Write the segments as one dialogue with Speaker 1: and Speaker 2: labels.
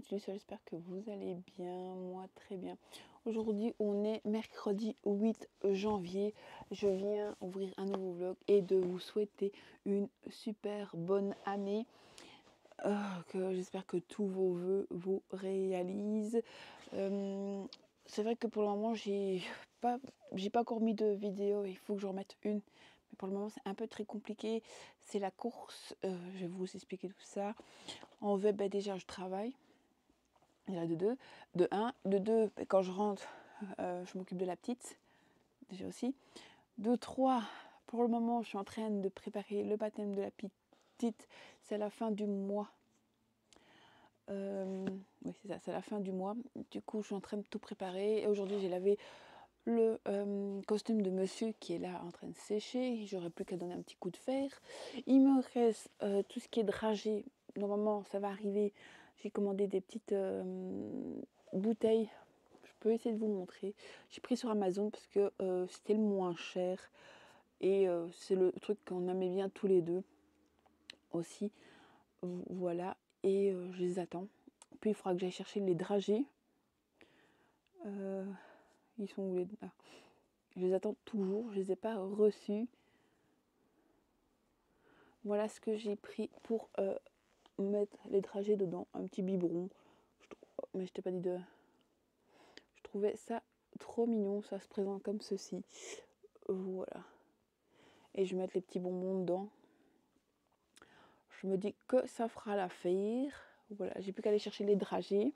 Speaker 1: Nautilus, j'espère que vous allez bien, moi très bien. Aujourd'hui on est mercredi 8 janvier, je viens ouvrir un nouveau vlog et de vous souhaiter une super bonne année. Que j'espère que tous vos vœux vous réalisent. C'est vrai que pour le moment j'ai pas encore mis de vidéo, il faut que j'en remette une. Mais pour le moment c'est un peu très compliqué, c'est la course, je vais vous expliquer tout ça. En web, déjà je travaille, déjà de deux. De un, de deux, quand je rentre, je m'occupe de la petite, déjà aussi. De trois, pour le moment je suis en train de préparer le baptême de la petite, c'est à la fin du mois. Oui c'est ça, c'est à la fin du mois. Du coup je suis en train de tout préparer. Et aujourd'hui j'ai lavé le costume de monsieur qui est là en train de sécher. J'aurais plus qu'à donner un petit coup de fer. Il me reste tout ce qui est dragé. Normalement ça va arriver. J'ai commandé des petites bouteilles. Je peux essayer de vous montrer. J'ai pris sur Amazon parce que c'était le moins cher. Et c'est le truc qu'on aimait bien tous les deux aussi. Voilà. Et je les attends. Puis il faudra que j'aille chercher les dragées. Ils sont où les... Ah. Je les attends toujours. Je les ai pas reçus. Voilà ce que j'ai pris pour mettre les dragées dedans. Un petit biberon. Mais je t'ai pas dit de... Je trouvais ça trop mignon. Ça se présente comme ceci. Voilà. Et je vais mettre les petits bonbons dedans. Je me dis que ça fera l'affaire. Voilà, j'ai plus qu'à aller chercher les dragées.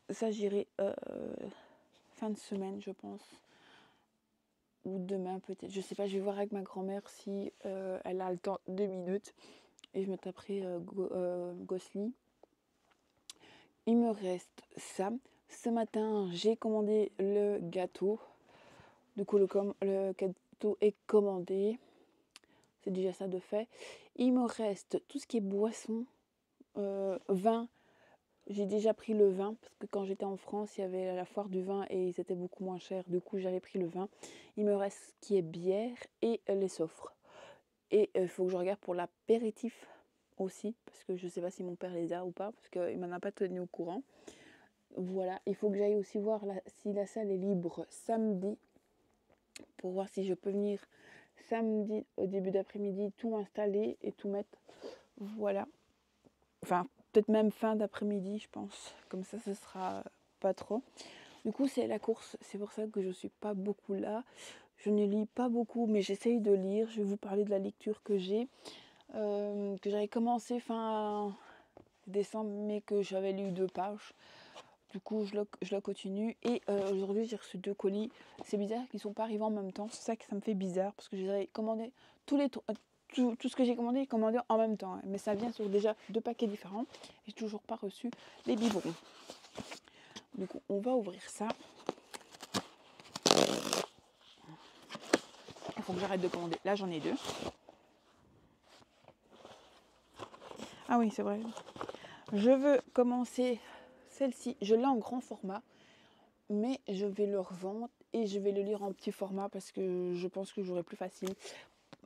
Speaker 1: Ça, j'irai fin de semaine, je pense. Ou demain, peut-être. Je sais pas, je vais voir avec ma grand-mère si elle a le temps 2 minutes. Et je me taperai Gosli. Il me reste ça. Ce matin, j'ai commandé le gâteau. Du coup, le gâteau est commandé. C'est déjà ça de fait. Il me reste tout ce qui est boisson, vin. J'ai déjà pris le vin parce que quand j'étais en France, il y avait la foire du vin et c'était beaucoup moins cher. Du coup, j'avais pris le vin. Il me reste ce qui est bière et les soffres. Et il faut que je regarde pour l'apéritif aussi parce que je ne sais pas si mon père les a ou pas parce qu'il ne m'en a pas tenu au courant. Voilà, il faut que j'aille aussi voir si la salle est libre samedi pour voir si je peux venir samedi au début d'après-midi, tout installer et tout mettre. Voilà. Enfin, peut-être même fin d'après-midi, je pense. Comme ça, ce sera pas trop. Du coup, c'est la course. C'est pour ça que je suis pas beaucoup là. Je ne lis pas beaucoup, mais j'essaye de lire. Je vais vous parler de la lecture que j'ai. Que j'avais commencé fin décembre, mais que j'avais lu 2 pages. Du coup, je la continue. Et aujourd'hui, j'ai reçu 2 colis. C'est bizarre qu'ils ne sont pas arrivés en même temps. C'est ça que ça me fait bizarre. Parce que j'ai commandé tout ce que j'ai commandé en même temps. Mais ça vient sur déjà 2 paquets différents. Et j'ai toujours pas reçu les biberons. Du coup, on va ouvrir ça. Il faut que j'arrête de commander. Là, j'en ai 2. Ah oui, c'est vrai. Je veux commencer celle-ci. Je l'ai en grand format. Mais je vais le revendre et je vais le lire en petit format parce que je pense que j'aurai plus facile.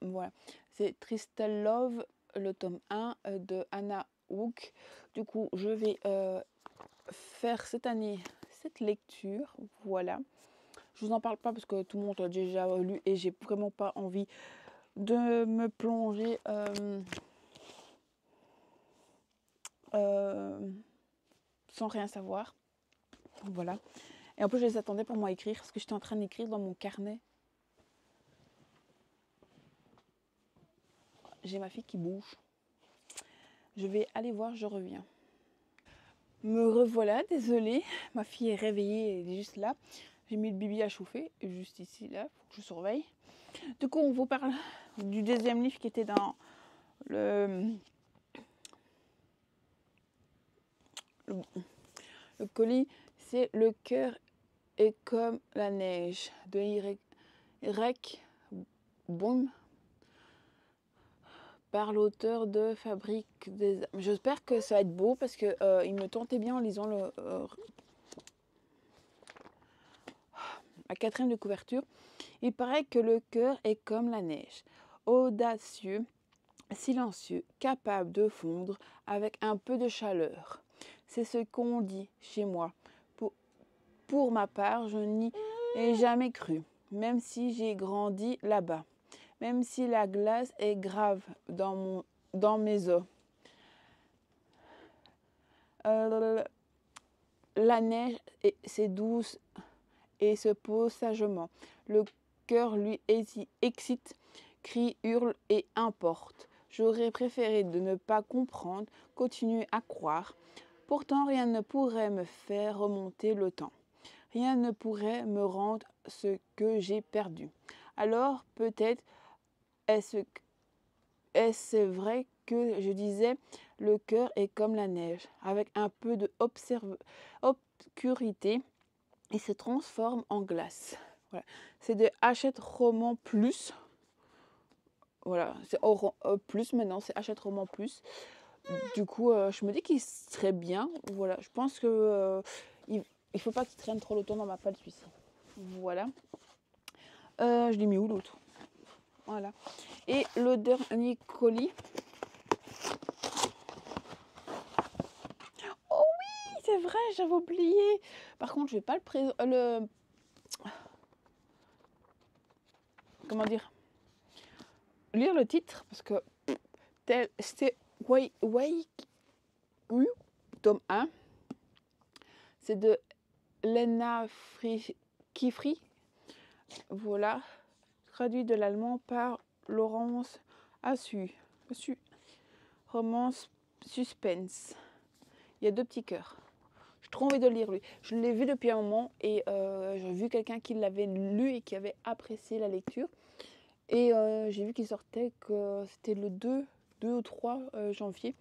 Speaker 1: Voilà, c'est Tristel Love, le tome 1 de Anna Hook. Du coup, je vais faire cette année cette lecture. Voilà. Je vous en parle pas parce que tout le monde l'a déjà lu et j'ai vraiment pas envie de me plonger sans rien savoir. Voilà. Et en plus, je les attendais pour moi écrire parce que j'étais en train d'écrire dans mon carnet. J'ai ma fille qui bouge. Je vais aller voir, je reviens. Me revoilà, désolée. Ma fille est réveillée, elle est juste là. J'ai mis le bibi à chauffer, juste ici, là, faut que je surveille. Du coup, on vous parle du deuxième livre qui était dans le colis. C'est Le cœur est comme la neige de Irek Boom par l'auteur de Fabrique des âmes. J'espère que ça va être beau parce que il me tentait bien en lisant la 4e de couverture. Il paraît que le cœur est comme la neige, audacieux, silencieux, capable de fondre avec un peu de chaleur. C'est ce qu'on dit chez moi. Pour ma part, je n'y ai jamais cru, même si j'ai grandi là-bas, même si la glace est grave dans mes os. La neige, c'est douce et se pose sagement. Le cœur lui excite, crie, hurle et importe. J'aurais préféré de ne pas comprendre, continuer à croire. Pourtant, rien ne pourrait me faire remonter le temps. Rien ne pourrait me rendre ce que j'ai perdu. Alors, peut-être est-ce vrai que je disais, le cœur est comme la neige, avec un peu d'obscurité, il se transforme en glace. Voilà. C'est de Hachette Roman Plus. Voilà, c'est plus maintenant, c'est Hachette Roman Plus. Du coup, je me dis qu'il serait bien. Voilà, je pense que il faut pas qu'il traîne trop longtemps dans ma palle celui-ci. Voilà. Je l'ai mis où l'autre? Voilà. Et le dernier colis. Oh oui, c'est vrai, j'avais oublié. Par contre, je vais pas le présenter. Comment dire? Lire le titre parce que c'était tome 1. C'est de Lena Kifri. Voilà. Traduit de l'allemand par Laurence Assu. Romance suspense. Il y a 2 petits cœurs. J'ai trop envie de le lire lui. Je l'ai vu depuis un moment et j'ai vu quelqu'un qui l'avait lu et qui avait apprécié la lecture. Et j'ai vu qu'il sortait que c'était le 2 ou 3 janvier.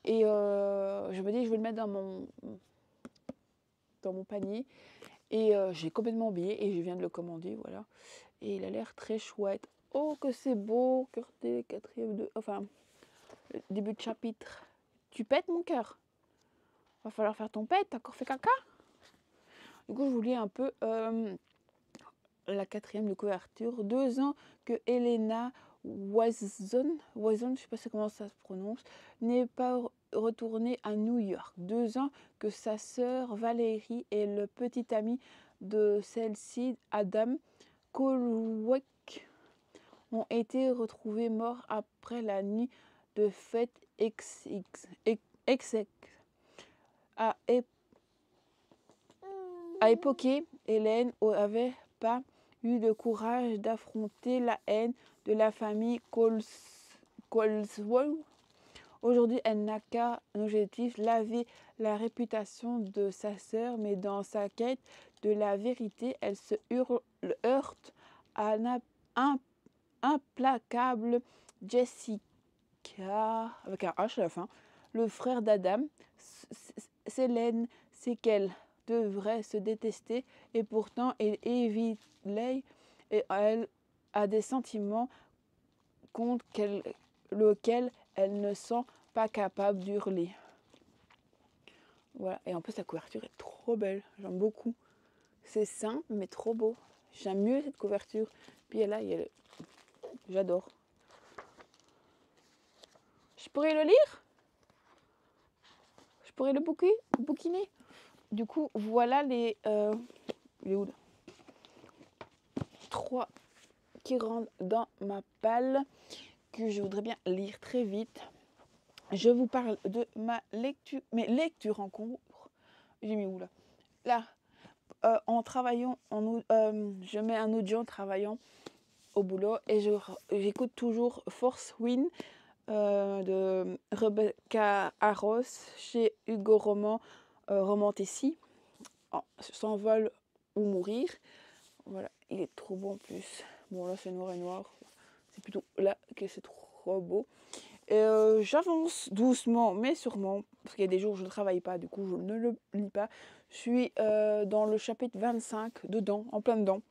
Speaker 1: Et je me dis je vais le mettre dans mon panier. Et j'ai complètement oublié et je viens de le commander, voilà. Et il a l'air très chouette. Oh que c'est beau, regardez, le début de chapitre. Tu pètes mon cœur. Va falloir faire ton pète, t'as encore fait caca. Du coup je vous lis un peu la 4e de couverture. 2 ans que Elena Wazon, je sais pas comment ça se prononce, n'est pas retournée à New York. 2 ans que sa sœur Valérie et le petit ami de celle-ci, Adam Kolweck, ont été retrouvés morts après la nuit de fête à époquer, Hélène n'avait pas eu le courage d'affronter la haine de la famille Coleswell. Aujourd'hui, elle n'a qu'un objectif, laver la réputation de sa sœur, mais dans sa quête de la vérité, elle se heurte à implacable Jessica, avec un H à la fin, le frère d'Adam. Célène sait qu'elle devrait se détester et pourtant elle évite et elle a des sentiments contre lequel elle ne sent pas capable d'hurler. Voilà, et en plus la couverture est trop belle, j'aime beaucoup. C'est simple mais trop beau. J'aime mieux cette couverture. Puis là, j'adore. Je pourrais le lire? Je pourrais le bouquiner? Du coup, voilà les 3 qui rentrent dans ma palle que je voudrais bien lire très vite. Je vous parle de mes lectures en cours. J'ai mis où là? Là, en travaillant, je mets un audio en travaillant au boulot et j'écoute toujours Force Win de Rebecca Arros chez Hugo Romantessi. S'envole ou mourir. Voilà, il est trop beau en plus. Bon là c'est noir et noir. C'est plutôt là que c'est trop beau. J'avance doucement mais sûrement, parce qu'il y a des jours où je ne travaille pas, du coup je ne le lis pas. Je suis dans le chapitre 25, en plein dedans.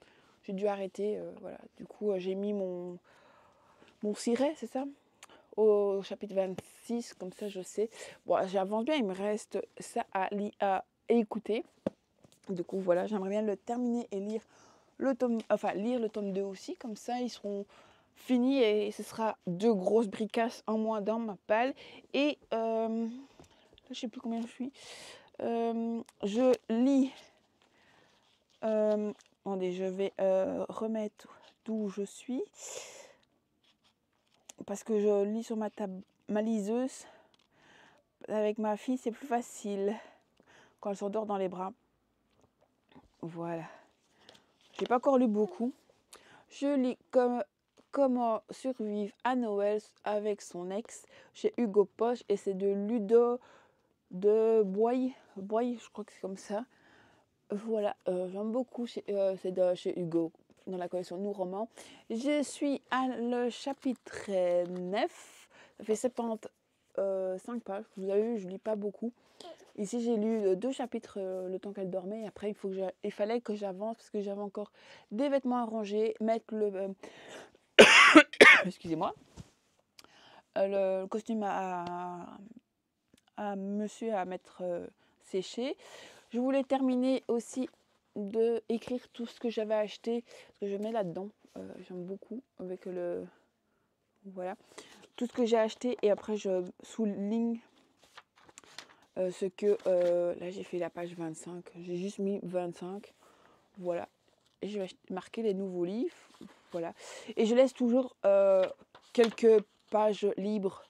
Speaker 1: J'ai dû arrêter, voilà. Du coup j'ai mis mon siret, c'est ça, au chapitre 26, comme ça je sais. Bon, j'avance bien, il me reste ça à écouter. Du coup voilà, j'aimerais bien le terminer et lire le tome 2 aussi, comme ça ils seront finis et ce sera 2 grosses bricasses en moins dans ma palle. Et je sais plus combien je suis. Je lis. Attendez, je vais remettre d'où je suis. Parce que je lis sur ma liseuse. Avec ma fille, c'est plus facile. Quand elle s'endort dans les bras. Voilà. J'ai pas encore lu beaucoup. Je lis Comment survivre à Noël avec son ex chez Hugo Poche. Et c'est de Ludo de Boy, je crois que c'est comme ça. Voilà, j'aime beaucoup, c'est de chez Hugo, dans la collection Nous Romans. Je suis à le chapitre 9, ça fait 75 pages. Vous avez vu, je lis pas beaucoup. Ici, j'ai lu 2 chapitres le temps qu'elle dormait. Et après, il fallait que j'avance parce que j'avais encore des vêtements à ranger, mettre le... excusez-moi. Le costume à monsieur à mettre sécher. Je voulais terminer aussi de écrire tout ce que j'avais acheté, ce que je mets là-dedans. J'aime beaucoup avec le... Voilà. Tout ce que j'ai acheté et après je souligne ce que... là j'ai fait la page 25. J'ai juste mis 25. Voilà. Et je vais marquer les nouveaux livres. Voilà. Et je laisse toujours quelques pages libres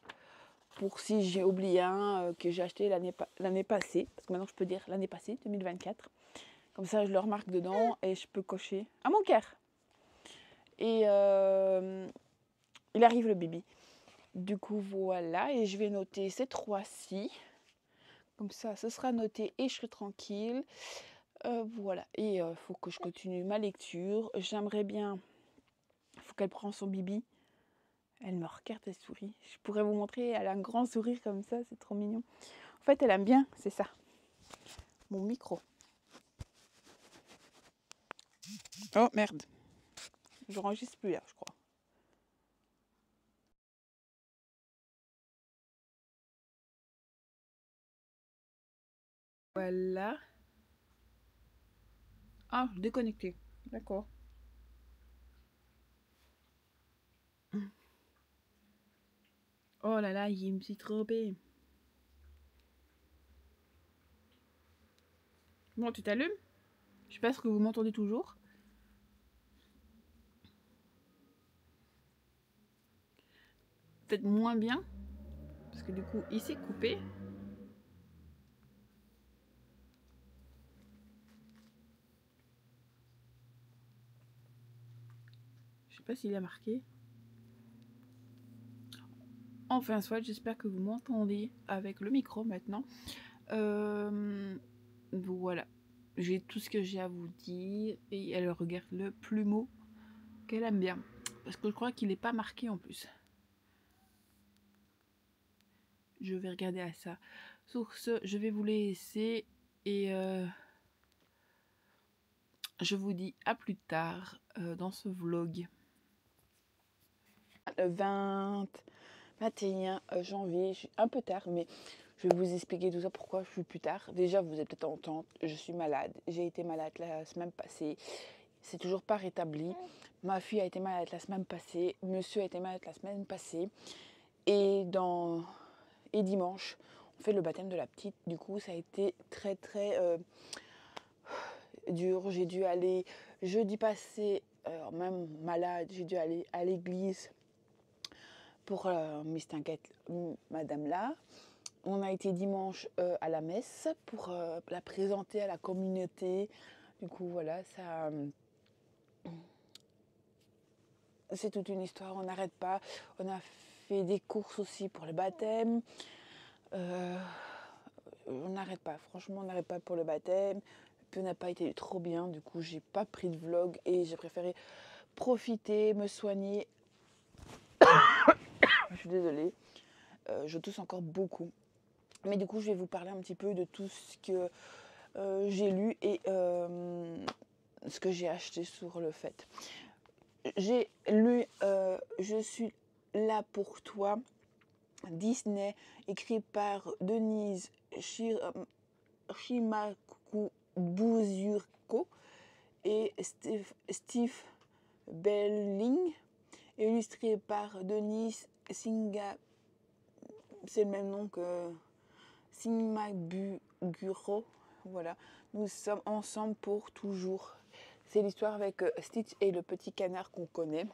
Speaker 1: pour si j'ai oublié un que j'ai acheté l'année passée. Parce que maintenant je peux dire l'année passée, 2024. Comme ça, je le remarque dedans et je peux cocher. À mon cœur. Et il arrive le bébé. Du coup, voilà. Et je vais noter ces 3-ci. Comme ça, ce sera noté et je serai tranquille. Voilà. Et il faut que je continue ma lecture. J'aimerais bien... Il faut qu'elle prenne son bibi. Elle me regarde, elle sourit. Je pourrais vous montrer. Elle a un grand sourire comme ça. C'est trop mignon. En fait, elle aime bien. C'est ça. Mon micro. Oh, merde. Je n'enregistre plus là, je crois. Voilà. Ah, déconnecté. D'accord. Oh là là, il me suis trompée. Bon, tu t'allumes? Je sais pas si vous m'entendez toujours. Peut-être moins bien. Parce que du coup, il s'est coupé. Je sais pas s'il a marqué. Enfin, soit, j'espère que vous m'entendez avec le micro maintenant. Voilà. J'ai tout ce que j'ai à vous dire. Et elle regarde le plumeau qu'elle aime bien. Parce que je crois qu'il n'est pas marqué en plus. Je vais regarder à ça. Sur ce, je vais vous laisser. Et je vous dis à plus tard dans ce vlog. Le 21 janvier, je suis un peu tard, mais je vais vous expliquer tout ça, pourquoi je suis plus tard. Déjà, vous êtes peut-être entendre, je suis malade. J'ai été malade la semaine passée. C'est toujours pas rétabli. Ma fille a été malade la semaine passée. Monsieur a été malade la semaine passée. Et dimanche, on fait le baptême de la petite. Du coup, ça a été très dur. J'ai dû aller jeudi passé, même malade, j'ai dû aller à l'église pour Miss T'inquiète, madame là. On a été dimanche à la messe pour la présenter à la communauté. Du coup, voilà, ça... c'est toute une histoire, on n'arrête pas. On a fait des courses aussi pour le baptême. On n'arrête pas, franchement, on n'arrête pas pour le baptême. Puis on n'a pas été trop bien, du coup, j'ai pas pris de vlog et j'ai préféré profiter, me soigner. Je suis désolée, je tousse encore beaucoup. Mais du coup, je vais vous parler un petit peu de tout ce que j'ai lu et ce que j'ai acheté sur le fait. J'ai lu Je suis là pour toi, Disney, écrit par Denise Shimabukuro et Steve Belling, illustré par Denise Singa, c'est le même nom que Simaguro. Voilà, nous sommes ensemble pour toujours. C'est l'histoire avec Stitch et le petit canard qu'on connaît.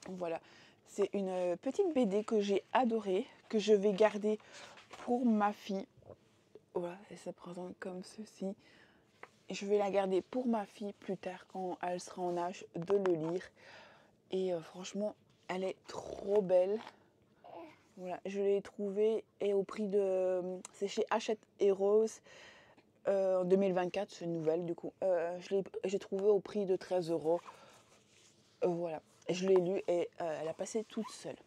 Speaker 1: Voilà, c'est une petite BD que j'ai adorée, que je vais garder pour ma fille. Voilà, elle se présente comme ceci. Je vais la garder pour ma fille plus tard quand elle sera en âge de le lire. Et franchement, elle est trop belle. Voilà, je l'ai trouvée et au prix de... C'est chez Hachette et Rose en 2024, c'est une nouvelle du coup. J'ai trouvé au prix de 13 €. Voilà, je l'ai lu et elle a passé toute seule.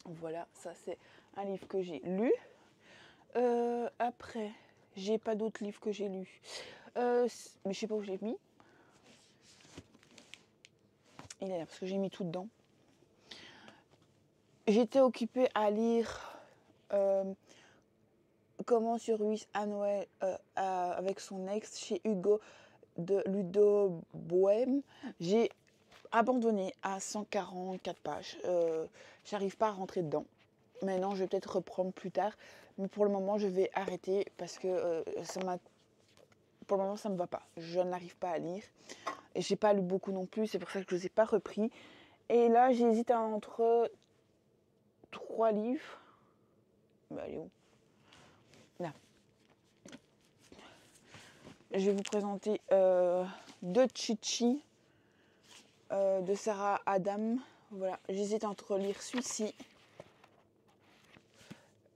Speaker 1: Voilà, ça c'est un livre que j'ai lu. Après, j'ai pas d'autres livres que j'ai lus. Mais je sais pas où je l'ai mis. Il est là parce que j'ai mis tout dedans. J'étais occupée à lire Comment survivre à Noël avec son ex chez Hugo de Ludo Bohème. J'ai abandonné à 144 pages. J'arrive pas à rentrer dedans. Maintenant, je vais peut-être reprendre plus tard. Mais pour le moment, je vais arrêter parce que pour le moment, ça ne me va pas. Je n'arrive pas à lire. Et j'ai pas lu beaucoup non plus. C'est pour ça que je ne les ai pas repris. Et là, j'hésite entre 3 livres. Bah, allez où? Là. Je vais vous présenter deux Chichi de Sarah Adam. Voilà, j'hésite entre lire celui-ci.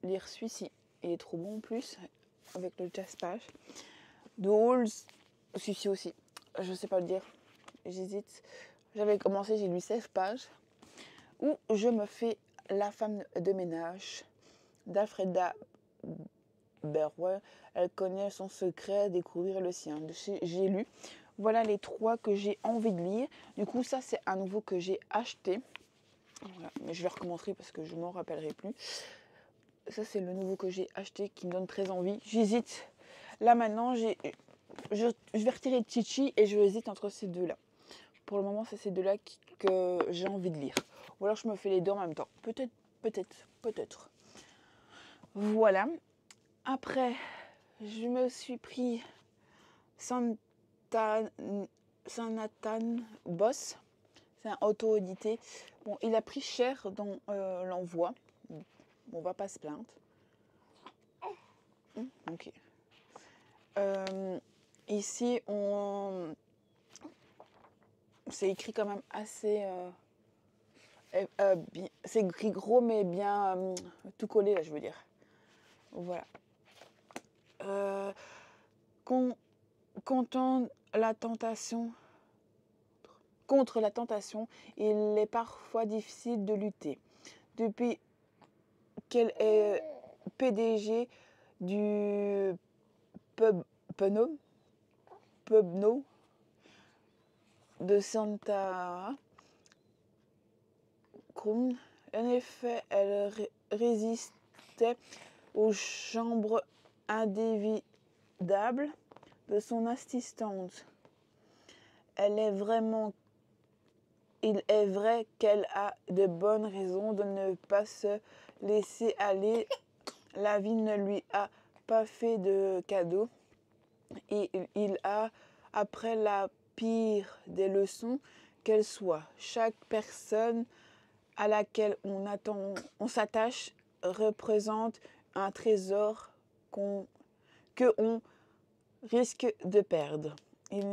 Speaker 1: Il est trop bon en plus, avec le jazz-page. Dolls, celui-ci aussi. Je sais pas le dire, j'hésite. J'avais commencé, j'ai lu 16 pages. Où je me fais la femme de ménage d'Alfreda Berwell. Elle connaît son secret, découvrir le sien. J'ai lu. Voilà les 3 que j'ai envie de lire. Du coup, ça, c'est un nouveau que j'ai acheté. Voilà. Mais je le recommencerai parce que je ne m'en rappellerai plus. Ça, c'est le nouveau que j'ai acheté qui me donne très envie. J'hésite. Là, maintenant, je vais retirer Chichi et je hésite entre ces deux-là. Pour le moment, c'est ces deux-là que j'ai envie de lire. Ou alors, je me fais les deux en même temps. Peut-être. Voilà. Après, je me suis pris Sanatan Boss. C'est un auto-édité. Bon, il a pris cher dans l'envoi. On va pas se plaindre. Ok. Ici, c'est écrit quand même assez... c'est écrit gros, mais bien tout collé, là, je veux dire. Voilà. Contre la tentation, il est parfois difficile de lutter. Depuis qu'elle est PDG du Pubno de Santa Cruz, en effet, elle résistait aux chambres indévidables de son assistante. Il est vrai qu'elle a de bonnes raisons de ne pas se laisser aller. La vie ne lui a pas fait de cadeau. Et il a, après la pire des leçons, qu'elle soit. Chaque personne à laquelle on s'attache représente un trésor que on risque de perdre. Il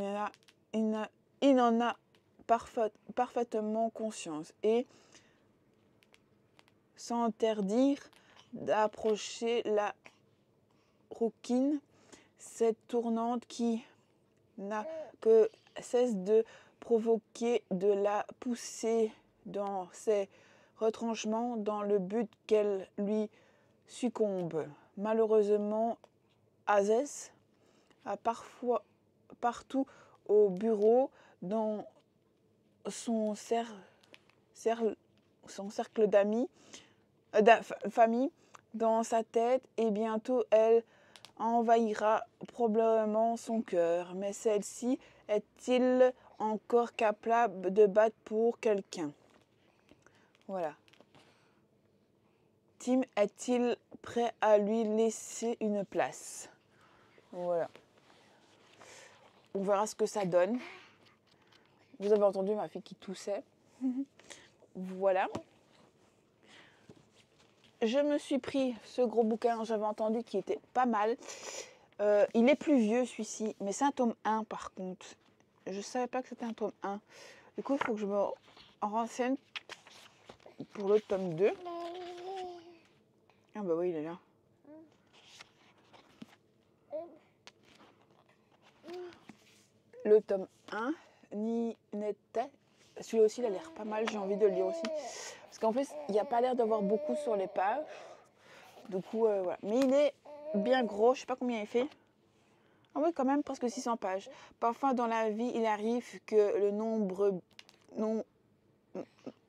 Speaker 1: en a parfaitement conscience et s'interdire d'approcher la rouquine, cette tournante qui n'a que cesse de provoquer de la pousser dans ses retranchements dans le but qu'elle lui succombe. Malheureusement, Azès a partout au bureau, dans son cercle d'amis, famille, dans sa tête, et bientôt elle envahira probablement son cœur. Mais celle-ci est-il encore capable de battre pour quelqu'un? Voilà. Tim est-il prêt à lui laisser une place? Voilà. On verra ce que ça donne. Vous avez entendu ma fille qui toussait. Voilà. Je me suis pris ce gros bouquin, j'avais entendu qu'il était pas mal. Il est plus vieux celui-ci, mais c'est un tome 1 par contre. Je ne savais pas que c'était un tome 1. Du coup, il faut que je me renseigne pour le tome 2. Ah bah oui, il est là. Le tome 1, Ninette. Celui-là aussi, il a l'air pas mal, j'ai envie de le lire aussi. Parce qu'en plus, il n'y a pas l'air d'avoir beaucoup sur les pages. Du coup, voilà. Mais il est bien gros, je sais pas combien il fait. Ah oui, quand même, presque 600 pages. Parfois, dans la vie, il arrive que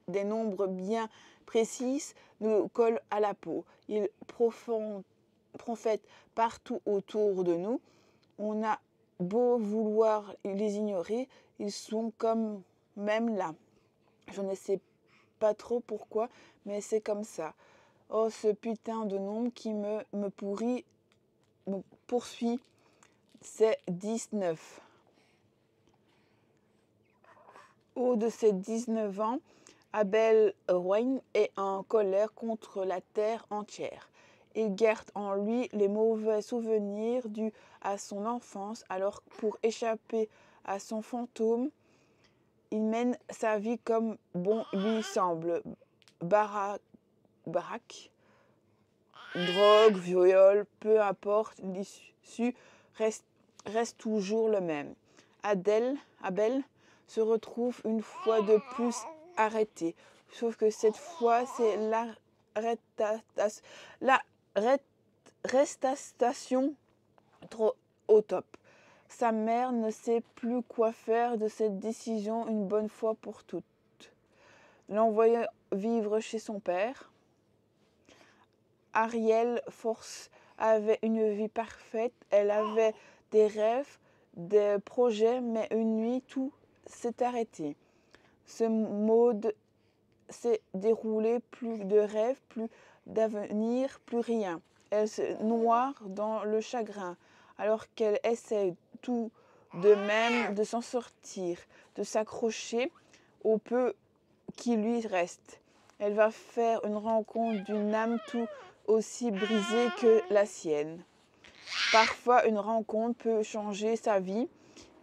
Speaker 1: des nombres bien précis nous collent à la peau. Ils prophètent partout autour de nous. On a beau vouloir les ignorer, ils sont comme même là. Je ne sais pas trop pourquoi, mais c'est comme ça. Oh, ce putain de nombre qui me poursuit, c'est 19. Au de ses 19 ans, Abel Wayne est en colère contre la terre entière. Il garde en lui les mauvais souvenirs dus à son enfance, alors pour échapper à son fantôme, il mène sa vie comme bon lui semble. Baraque, drogue, viol, peu importe, l'issue reste toujours le même. Abel se retrouve une fois de plus arrêté. Sauf que cette fois, c'est l'arrestation trop au top. Sa mère ne sait plus quoi faire de cette décision une bonne fois pour toutes. L'envoyer vivre chez son père. Ariel Force avait une vie parfaite. Elle avait des rêves, des projets, mais une nuit, tout s'est arrêté. Ce mode s'est déroulé, plus de rêves, plus d'avenir, plus rien. Elle se noie dans le chagrin, alors qu'elle essaie tout de même de s'en sortir, de s'accrocher au peu qui lui reste. Elle va faire une rencontre d'une âme tout aussi brisée que la sienne. Parfois, une rencontre peut changer sa vie,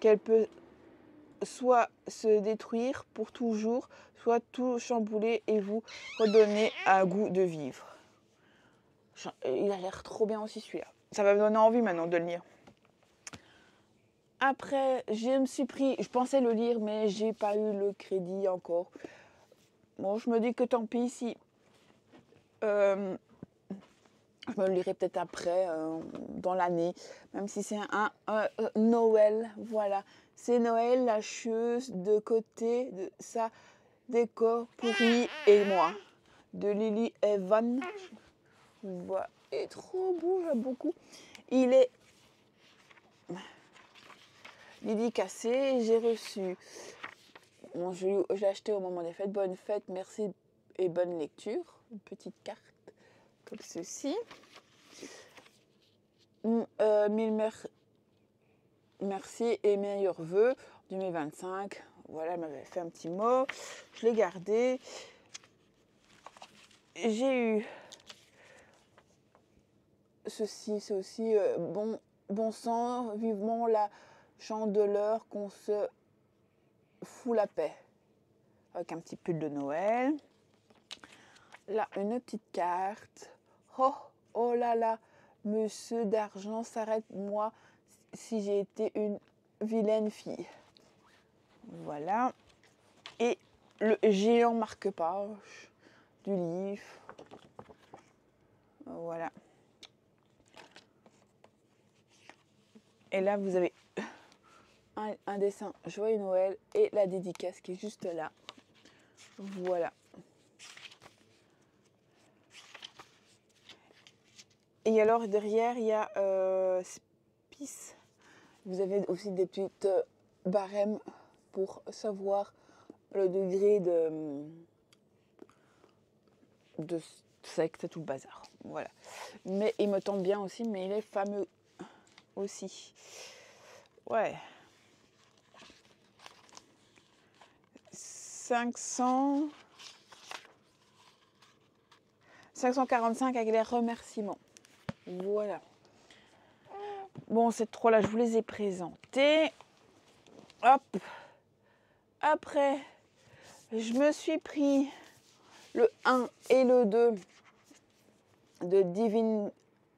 Speaker 1: qu'elle peut soit se détruire pour toujours, soit tout chambouler et vous redonner un goût de vivre. Il a l'air trop bien aussi celui-là. Ça va me donner envie maintenant de le lire. Après, je pensais le lire, mais j'ai pas eu le crédit encore. Bon, je me dis que tant pis si je me le lirai peut-être après, dans l'année, même si c'est un Noël, voilà. C'est Noël, la chieuse de côté de sa décor pourri et moi, de Lily Evan. Voilà, il est trop beau, j'aime beaucoup. Il est dédicacé, j'ai reçu. Bon, je l'ai acheté au moment des fêtes. Bonne fête, merci et bonne lecture. Une petite carte comme ceci. Merci et meilleurs vœux 2025. Voilà, elle m'avait fait un petit mot. Je l'ai gardé. J'ai eu ceci, c'est aussi bon sang, vivement la chandeleur qu'on se fout la paix. Avec un petit pull de Noël. Là, une petite carte. Oh là là, monsieur d'argent, s'arrête-moi si j'ai été une vilaine fille. Voilà. Et le géant marque-page du livre. Voilà. Et là, vous avez un dessin Joyeux Noël et la dédicace qui est juste là. Voilà. Et alors, derrière, il y a Spice. Vous avez aussi des petites barèmes pour savoir le degré de secte, tout le bazar. Voilà. Mais il me tente bien aussi, mais il est fameux aussi. Ouais. 545 avec les remerciements. Voilà. Bon, ces trois-là, je vous les ai présentés. Hop. Après, je me suis pris le 1 et le 2 de Divine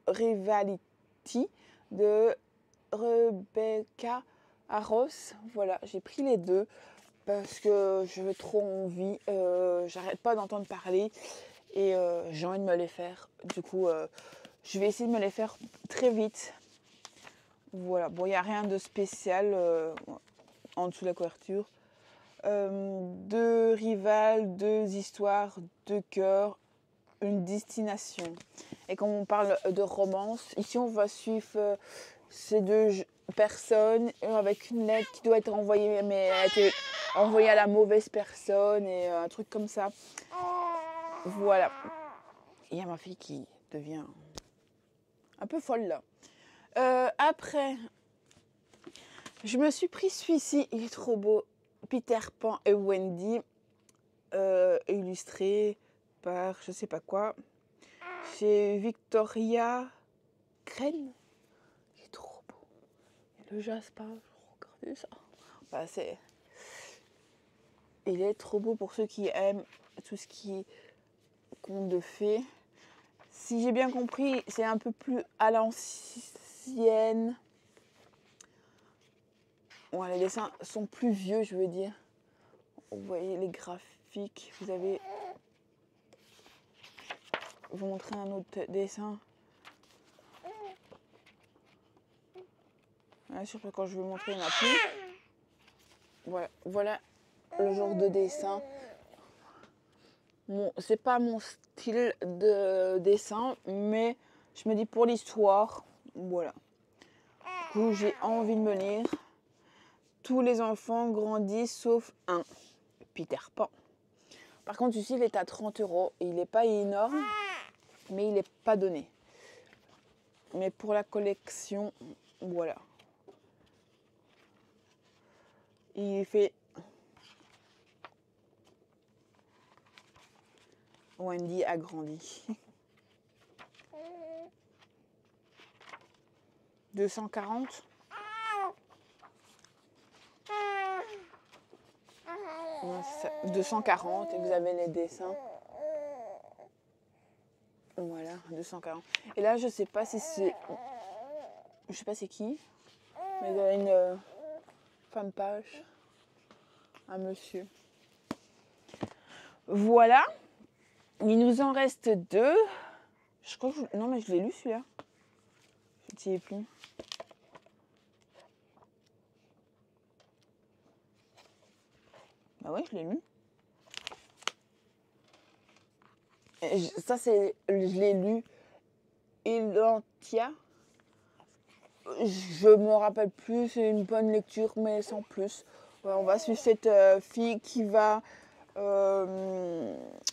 Speaker 1: Rivality de Rebecca Arros. Voilà, j'ai pris les deux parce que j'avais trop envie. J'arrête pas d'entendre parler et j'ai envie de me les faire. Du coup, je vais essayer de me les faire très vite. Voilà, bon, il n'y a rien de spécial en dessous de la couverture. Deux rivales, deux histoires, deux cœurs, une destination. Et quand on parle de romance, ici on va suivre ces deux personnes avec une lettre qui doit être envoyée, mais elle a été envoyée à la mauvaise personne et un truc comme ça. Voilà. Il y a ma fille qui devient un peu folle là. Après, je me suis pris celui-ci, il est trop beau. Peter Pan et Wendy, illustré par je sais pas quoi, chez Victoria Crane. Il est trop beau. Et le Jasper, regardez ça. Bah, il est trop beau pour ceux qui aiment tout ce qui est conte de fées. Si j'ai bien compris, c'est un peu plus à l'ancienne. Ouais, les dessins sont plus vieux, je veux dire. Vous voyez les graphiques, vous avez... Je vais vous montrer un autre dessin. Bien sûr, quand je vais vous montrer, il n'y en a plus. Voilà le genre de dessin. Bon, c'est pas mon style de dessin, mais je me dis pour l'histoire, voilà. Du coup, j'ai envie de me lire. Tous les enfants grandissent sauf un, Peter Pan. Par contre, ici, il est à 30 €. Il n'est pas énorme, mais il n'est pas donné. Mais pour la collection, voilà. Il fait... Wendy a grandi. 240. Non, 240 et vous avez les dessins. Voilà, 240. Et là, je sais pas si c'est... Je sais pas c'est qui. Mais il y a une femme page. Un monsieur. Voilà. Il nous en reste deux. Je crois que... Non, mais je l'ai lu celui-là. Je ne sais plus. Bah ouais, je l'ai lu. Ça, c'est... Je l'ai lu. Elantia. Je me rappelle plus. C'est une bonne lecture, mais sans plus. Ouais, on va suivre cette fille qui va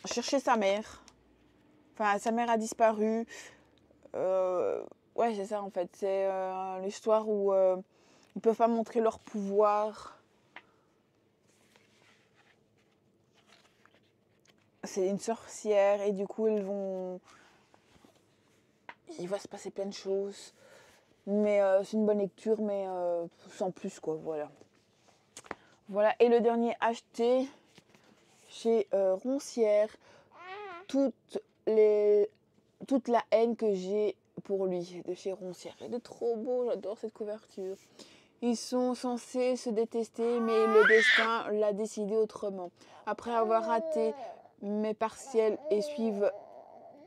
Speaker 1: chercher sa mère. Enfin, sa mère a disparu. Ouais, c'est ça en fait. C'est l'histoire où ils peuvent pas montrer leur pouvoir. C'est une sorcière et du coup, il va se passer plein de choses. Mais c'est une bonne lecture, mais sans plus quoi, voilà. Voilà, et le dernier acheté chez Roncière, toute la haine que j'ai pour lui, de chez Roncière. Il est trop beau, j'adore cette couverture. Ils sont censés se détester, mais le destin l'a décidé autrement. Après avoir raté mes partiels et suivre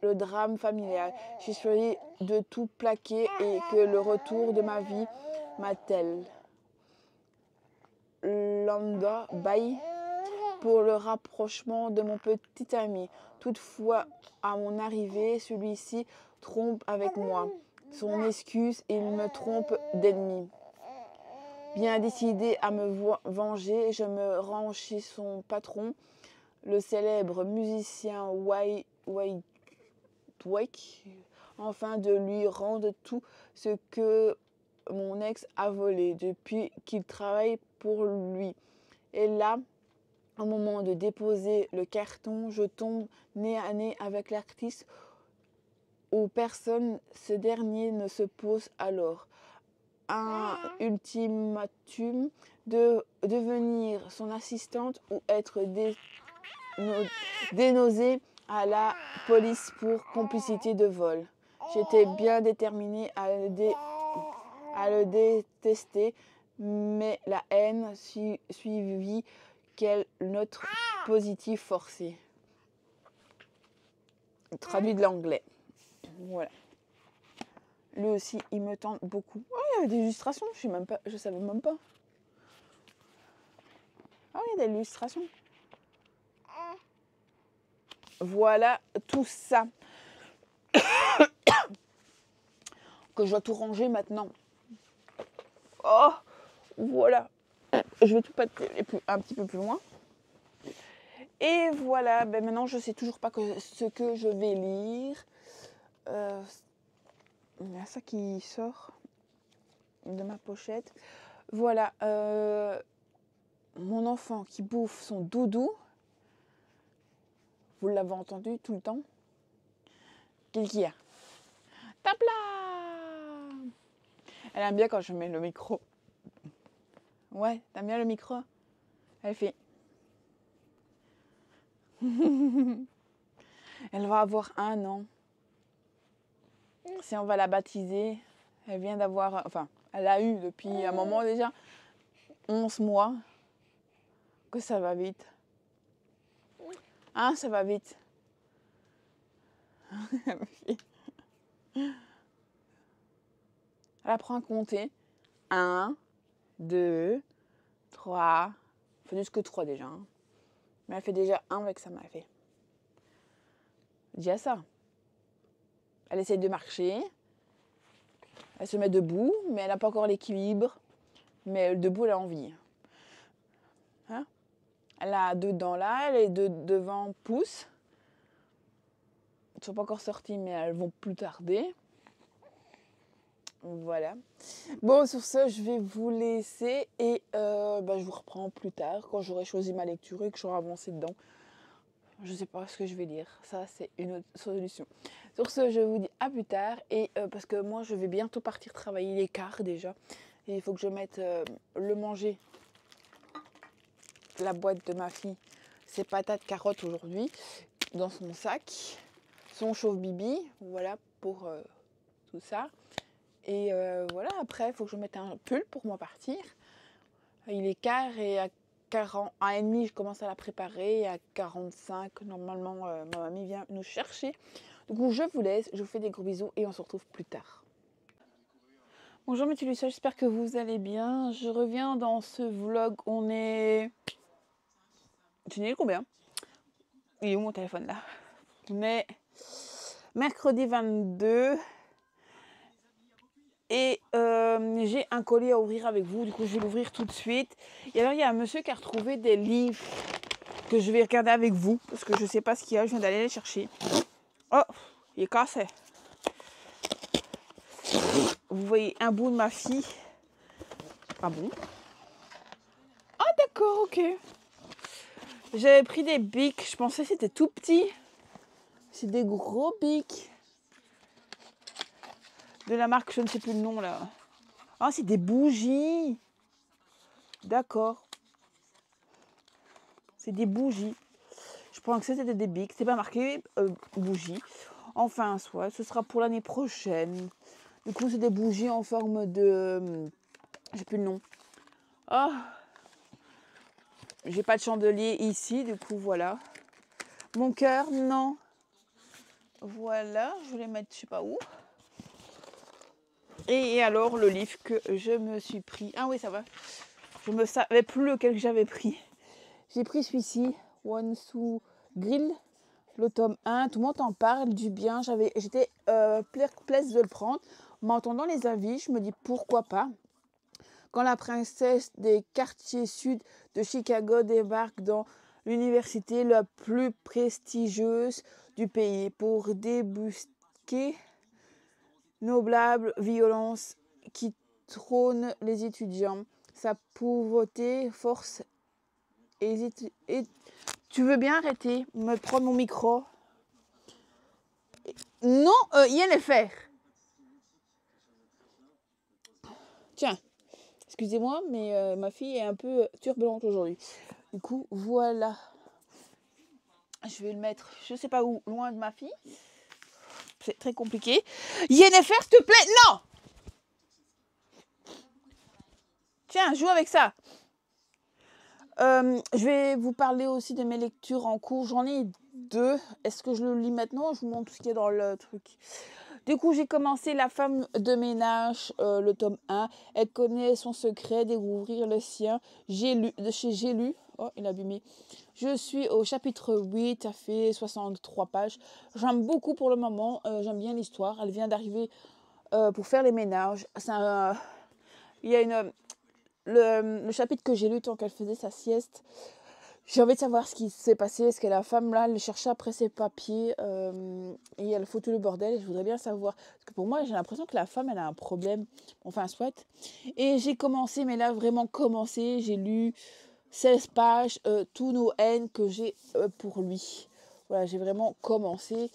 Speaker 1: le drame familial, j'ai choisi de tout plaquer et que le retour de ma vie m'attelle. Lambda Bay pour le rapprochement de mon petit ami. Toutefois, à mon arrivée, celui-ci trompe avec moi. Son excuse, il me trompe d'ennemi. Bien décidé à me venger, je me rends chez son patron, le célèbre musicien Dweck, afin de lui rendre tout ce que mon ex a volé depuis qu'il travaille pour lui. Et là, au moment de déposer le carton, je tombe nez à nez avec l'artiste où personne, ce dernier ne se pose alors un ultimatum de devenir son assistante ou être dénosée à la police pour complicité de vol. J'étais bien déterminée à le détester, mais la haine suivit quelle note positive forcée. Traduit de l'anglais. Voilà. Lui aussi, il me tente beaucoup. Oh, il y avait des illustrations, je savais même pas. Ah oui, il y a des illustrations. Voilà tout ça. Que je dois tout ranger maintenant. Oh, voilà. Je vais tout passer un petit peu plus loin. Et voilà, ben maintenant je sais toujours pas ce que je vais lire. Il y a ça qui sort de ma pochette. Voilà, mon enfant qui bouffe son doudou. Vous l'avez entendu tout le temps. Qu'est-ce qu'il y a? Tape là! Elle aime bien quand je mets le micro. Ouais, t'aimes bien le micro? Elle fait. Elle va avoir 1 an. Si on va la baptiser, elle vient d'avoir, enfin, elle a eu depuis un moment déjà 11 mois. Que ça va vite. Hein, ça va vite. Elle apprend à compter. 1, 2, 3. Elle fait jusque 3 déjà. Hein. Mais elle fait déjà 1 avec sa main. Elle fait. Déjà ça. Elle essaie de marcher. Elle se met debout, mais elle n'a pas encore l'équilibre. Mais debout, elle a envie. Hein? Elle a 2 dents là, les 2 devant poussent. Elles ne sont pas encore sorties, mais elles vont plus tarder. Voilà. Bon, sur ce, je vais vous laisser et je vous reprends plus tard quand j'aurai choisi ma lecture et que j'aurai avancé dedans. Je ne sais pas ce que je vais lire. Ça, c'est une autre solution. Sur ce, je vous dis à plus tard. Et parce que moi, je vais bientôt partir travailler l'écart déjà. Et il faut que je mette le manger. La boîte de ma fille, ses patates carottes aujourd'hui, dans son sac. Son chauffe-bibi, voilà, pour tout ça. Et voilà, après, il faut que je mette un pull pour moi partir. Il est quart et à 40h30, je commence à la préparer. Et à 45, normalement, ma mamie vient nous chercher. Du coup, je vous laisse, je vous fais des gros bisous et on se retrouve plus tard. Bonjour mes petits Lucioles, j'espère que vous allez bien. Je reviens dans ce vlog, on est... Tu dis combien? Il est où mon téléphone là? On est mercredi 22. Et j'ai un colis à ouvrir avec vous, du coup je vais l'ouvrir tout de suite. Et alors il y a un monsieur qui a retrouvé des livres que je vais regarder avec vous, parce que je ne sais pas ce qu'il y a, je viens d'aller les chercher. Oh, il est cassé. Vous voyez un bout de ma fille. Ah bon? Ah d'accord, ok. J'avais pris des bics, je pensais que c'était tout petit. C'est des gros bics. De la marque, je ne sais plus le nom là. Ah, c'est des bougies. D'accord. C'est des bougies. Je pense que c'était des bics. C'est pas marqué bougies. Enfin, soit, ce sera pour l'année prochaine. Du coup, c'est des bougies en forme de... j'ai plus le nom. Oh. J'ai pas de chandelier ici, du coup, voilà. Mon cœur, non. Voilà, je vais les mettre je sais pas où. Et alors, le livre que je me suis pris. Ah oui, ça va. Je ne savais plus lequel que j'avais pris. J'ai pris celui-ci, One Sou Grill, le tome 1. Tout le monde en parle du bien. J'étais perplexe de le prendre. Mais en entendant les avis, je me dis pourquoi pas. Quand la princesse des quartiers sud de Chicago débarque dans l'université la plus prestigieuse du pays pour débusquer noble violence qui trône les étudiants. Sa pauvreté force hésite. Et tu veux bien arrêter me prendre mon micro? Non, INFR. Tiens, excusez-moi, mais ma fille est un peu turbulente aujourd'hui. Du coup, voilà. Je vais le mettre, je sais pas où, loin de ma fille. C'est très compliqué. INFR, s'il te plaît, non! Tiens, joue avec ça. Je vais vous parler aussi de mes lectures en cours. J'en ai 2. Est-ce que je le lis maintenant? Je vous montre tout ce qu'il y a dans le truc. Du coup, j'ai commencé La femme de ménage, le tome 1. Elle connaît son secret, découvrir le sien. J'ai lu. Oh, il a abîmé. Je suis au chapitre 8, ça fait 63 pages. J'aime beaucoup pour le moment. J'aime bien l'histoire. Elle vient d'arriver pour faire les ménages. Il y a le chapitre que j'ai lu tant qu'elle faisait sa sieste. J'ai envie de savoir ce qui s'est passé. Est-ce que la femme là, elle cherchait après ses papiers et elle fout tout le bordel. Et je voudrais bien savoir. Parce que pour moi, j'ai l'impression que la femme, elle a un problème. Enfin, soit. Et j'ai commencé, mais là, vraiment commencé. J'ai lu 16 pages, tous nos haines que j'ai pour lui. Voilà, j'ai vraiment commencé.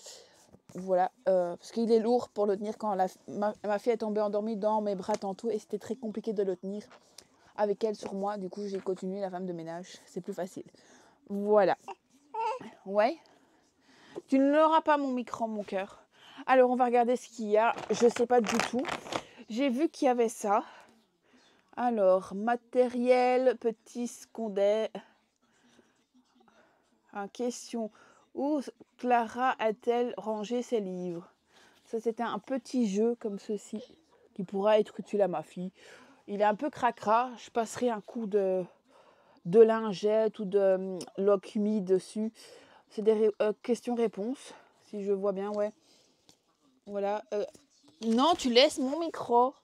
Speaker 1: Voilà, parce qu'il est lourd pour le tenir quand ma fille est tombée endormie dans mes bras tantôt et c'était très compliqué de le tenir avec elle sur moi. Du coup, j'ai continué La femme de ménage. C'est plus facile. Voilà. Ouais. Tu ne l'auras pas mon micro, mon cœur. Alors, on va regarder ce qu'il y a. Je sais pas du tout. J'ai vu qu'il y avait ça. Alors, matériel, petit secondaire. Question. Où Clara a-t-elle rangé ses livres? Ça, c'était un petit jeu comme ceci qui pourra être utile à ma fille. Il est un peu cracra. Je passerai un coup de lingette ou de lock-me dessus. C'est des questions-réponses, si je vois bien, ouais. Voilà. Non, tu laisses mon micro.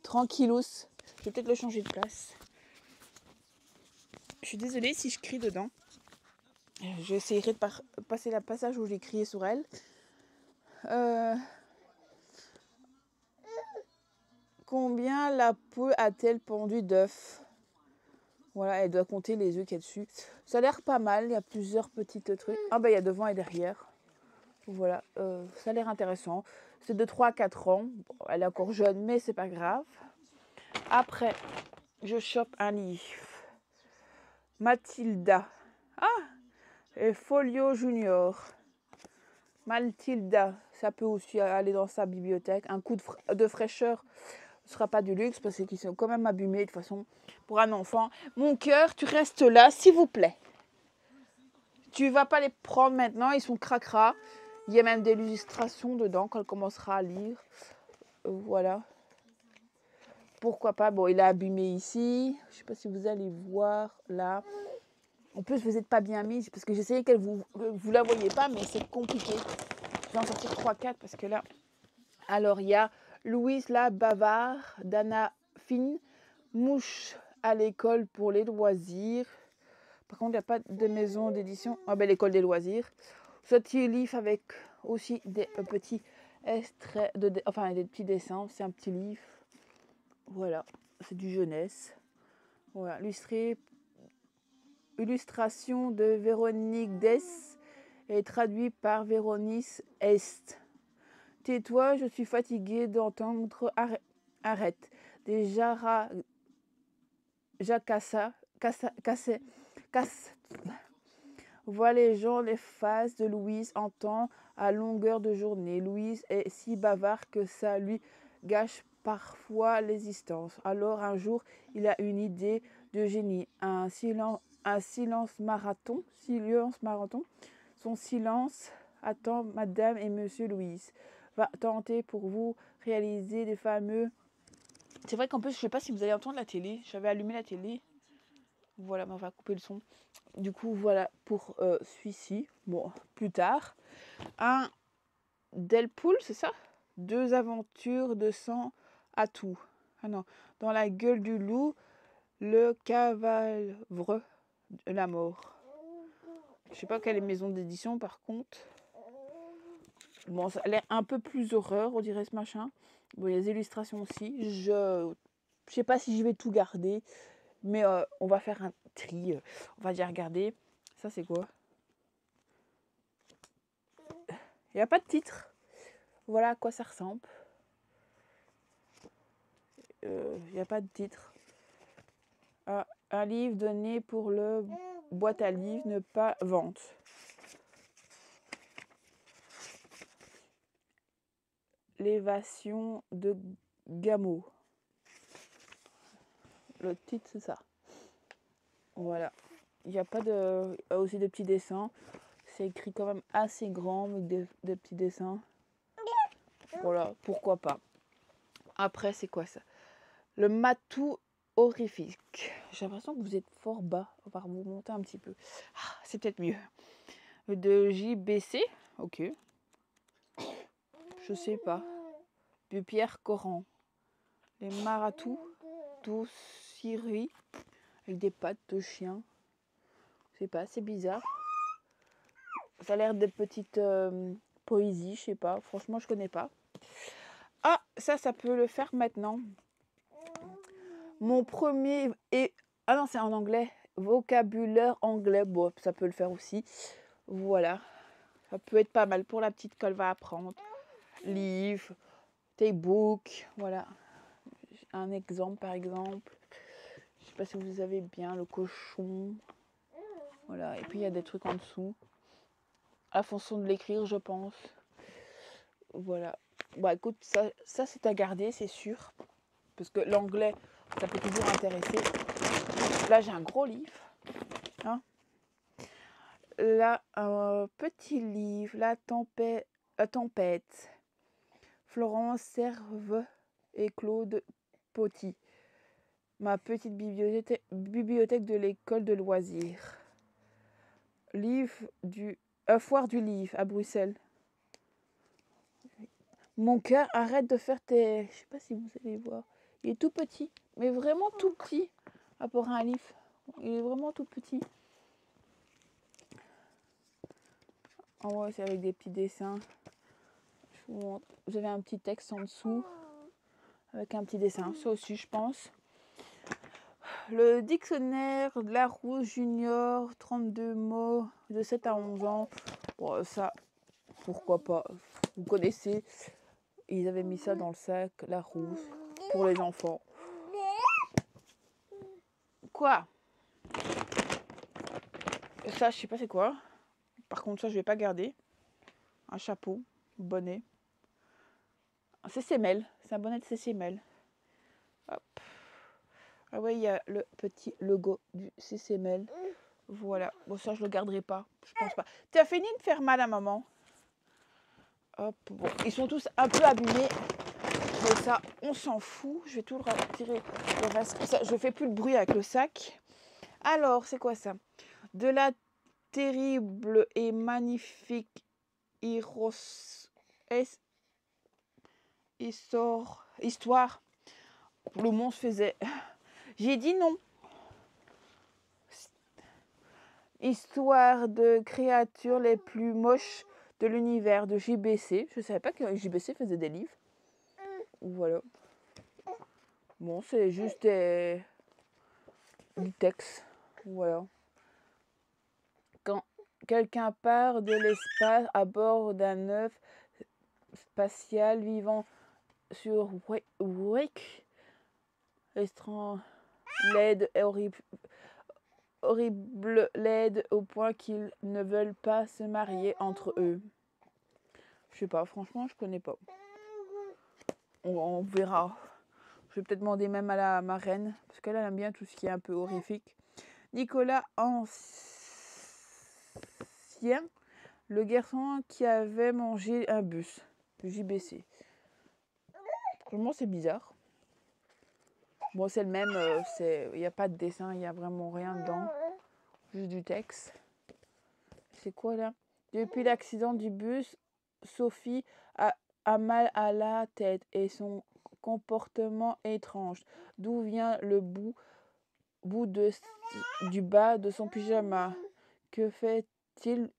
Speaker 1: Tranquillous. Je vais peut-être le changer de place. Je suis désolée si je crie dedans. J'essaierai de passer la passage où j'ai crié sur elle. Combien la poule a-t-elle pondu d'œufs? Voilà, elle doit compter les œufs qu'il y a dessus. Ça a l'air pas mal, il y a plusieurs petites trucs. Ah bah il y a devant et derrière. Voilà, ça a l'air intéressant. C'est de 3 à 4 ans. Bon, elle est encore jeune, mais c'est pas grave. Après, je chope un livre. Mathilda. Ah, et Folio Junior. Mathilda, ça peut aussi aller dans sa bibliothèque. Un coup de fraîcheur ne sera pas du luxe parce qu'ils sont quand même abîmés de toute façon pour un enfant. Mon cœur, tu restes là, s'il vous plaît. Tu vas pas les prendre maintenant, ils sont cracra. Il y a même des illustrations dedans quand elle commencera à lire. Voilà. Pourquoi pas. Bon, il est abîmé ici. Je sais pas si vous allez voir là. En plus, vous n'êtes pas bien mis parce que j'essayais qu'elle vous la voyez pas, mais c'est compliqué. Je vais en sortir 3-4 parce que là. Alors, il y a Louise la Bavard, d'Anna Finn, Mouche à l'école pour les loisirs. Par contre, il n'y a pas de maison d'édition. Ah ben, l'école des loisirs. Ce petit livre avec aussi des petits extraits, enfin des petits dessins. C'est un petit livre. Voilà, c'est du jeunesse. Voilà, illustration de Véronique Dess et traduit par Véronique Est. Tais-toi, je suis fatiguée d'entendre. Arrête. Déjà, Jacassa, casse. Vois les gens, les faces de Louise entend à longueur de journée. Louise est si bavard que ça lui gâche parfois l'existence. Alors un jour, il a une idée de génie. Un silence marathon. Son silence attend Madame et Monsieur Louise. Va tenter pour vous réaliser des fameux. C'est vrai qu'en plus, je ne sais pas si vous allez entendre la télé. J'avais allumé la télé. Voilà, on va couper le son. Du coup, voilà pour celui-ci. Bon, plus tard. Un Delpool, c'est ça? 2 aventures de sang à tout. Ah non. Dans la gueule du loup, le cavalebre de la mort. Je sais pas quelle est maison d'édition par contre. Bon, ça a l'air un peu plus horreur, on dirait ce machin. Bon, il y a des illustrations aussi. Je sais pas si je vais tout garder, mais on va faire un tri. On va déjà regarder. Ça, c'est quoi? Il n'y a pas de titre. Voilà à quoi ça ressemble. Il n'y a pas de titre. Un livre donné pour le boîte à livres, ne pas vente. L'évasion de Gameau. Le titre, c'est ça. Voilà. Il n'y a pas de... aussi de petits dessins. C'est écrit quand même assez grand avec des petits dessins. Voilà, pourquoi pas. Après, c'est quoi ça? Le matou horrifique. J'ai l'impression que vous êtes fort bas. On va vous monter un petit peu. Ah, c'est peut-être mieux. De JBC. Ok. Je sais pas. De Pierre Coran. Les maratous d'Ossiri. Avec des pattes de chien. Je sais pas, c'est bizarre. Ça a l'air de petites poésies, je sais pas. Franchement, je connais pas. Ah, ça peut le faire maintenant. Mon premier est... Ah non, c'est en anglais. Vocabulaire anglais. Bon, ça peut le faire aussi. Voilà. Ça peut être pas mal pour la petite qu'elle va apprendre. Livre, book. Voilà. Un exemple, par exemple. Je sais pas si vous avez bien le cochon. Voilà. Et puis, il y a des trucs en dessous. À la façon de l'écrire, je pense. Voilà. Bon, écoute, ça c'est à garder, c'est sûr. Parce que l'anglais, ça peut toujours intéresser. Là, j'ai un gros livre. Hein. Là, un petit livre. La tempête. Florence Serve et Claude Poty. Ma petite bibliothèque de l'école de loisirs. Foire du livre à Bruxelles. Mon cœur, arrête de faire tes... Je sais pas si vous allez voir. Il est tout petit, mais vraiment tout petit. Rapport à un livre. Il est vraiment tout petit. En vrai, c'est avec des petits dessins. Je vous montre. Vous avez un petit texte en dessous. Avec un petit dessin. Ça aussi, je pense. Le dictionnaire de Larousse Junior. 32 mots de 7 à 11 ans. Bon, ça, pourquoi pas. Vous connaissez. Ils avaient mis ça dans le sac, Larousse, pour les enfants. Quoi? Ça, je sais pas c'est quoi. Par contre, ça, je vais pas garder. Un chapeau, un bonnet. Un CCML. C'est un bonnet de CCML. Hop. Ah ouais, il y a le petit logo du CCML. Voilà. Bon, ça, je le garderai pas. Je pense pas. Tu as fini de faire mal à maman? Hop. Bon, ils sont tous un peu abîmés. Mais ça, on s'en fout. Je vais tout le retirer. Le reste. Ça, je fais plus de bruit avec le sac. Alors, c'est quoi ça? De la terrible et magnifique histoire. Le monstre faisait... J'ai dit non. Histoire de créatures les plus moches de l'univers de JBC. Je savais pas que JBC faisait des livres. Voilà. Bon, c'est juste du texte. Voilà. Quand quelqu'un part de l'espace à bord d'un œuf spatial vivant sur Wake, laide et horrible laide au point qu'ils ne veulent pas se marier entre eux. Je sais pas, franchement, je connais pas. On verra. Je vais peut-être demander même à la marraine, parce qu'elle aime bien tout ce qui est un peu horrifique. Nicolas Ancien, le garçon qui avait mangé un bus, le JBC. Franchement, c'est bizarre. Bon, c'est le même, il n'y a pas de dessin, il n'y a vraiment rien dedans. Juste du texte. C'est quoi là? Depuis l'accident du bus, Sophie a mal à la tête et son comportement étrange. D'où vient le bout du bas de son pyjama? Que fait il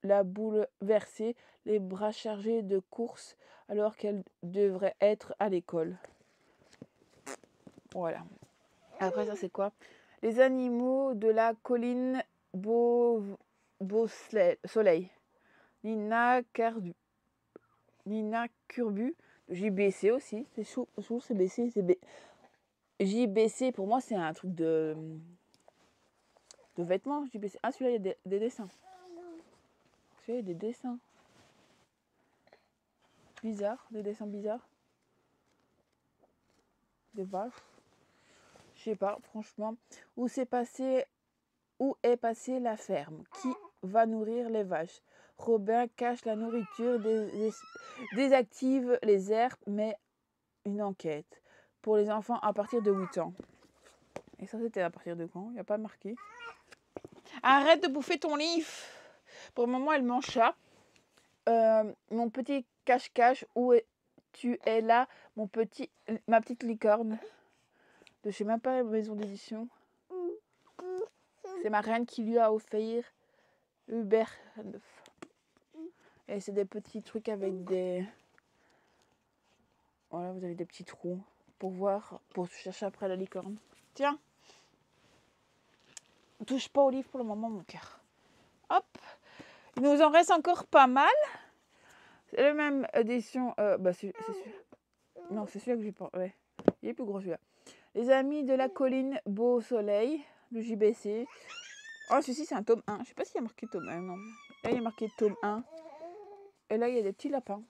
Speaker 1: la bouleversée, les bras chargés de courses alors qu'elle devrait être à l'école. Voilà. Après ça, c'est quoi? Les animaux de la colline Beau Soleil. Nina Curbu. JBC aussi. C'est toujours CBC. JBC, pour moi, c'est un truc de vêtements. JBC. Ah, celui-là, il y a des dessins. Celui-là, il y a des dessins. Bizarres. Des dessins bizarres. Des vaches. Je sais pas, franchement. Où est passée la ferme? Qui va nourrir les vaches? Robin cache la nourriture, désactive les herbes, mais une enquête pour les enfants à partir de 8 ans. Et ça, c'était à partir de quand? Il n'y a pas marqué. Arrête de bouffer ton livre. Pour le moment, elle mange ça. Mon petit cache-cache, tu es là, ma petite licorne. De je sais même pas la maison d'édition. C'est ma reine qui lui a offert Hubert. Et c'est des petits trucs avec des... Voilà, vous avez des petits trous pour chercher après la licorne. Tiens. Touche pas au livre pour le moment, mon cœur. Hop. Il nous en reste encore pas mal. C'est la même édition. C'est celui-là. Non, c'est celui-là que j'ai pas. Ouais. Il est plus gros celui-là. Les amis de la colline Beau Soleil, le JBC. Oh, celui-ci, c'est un tome 1. Je sais pas s'il y a marqué tome 1. Non. Là, il y a marqué tome 1. Et là, il y a des petits lapins.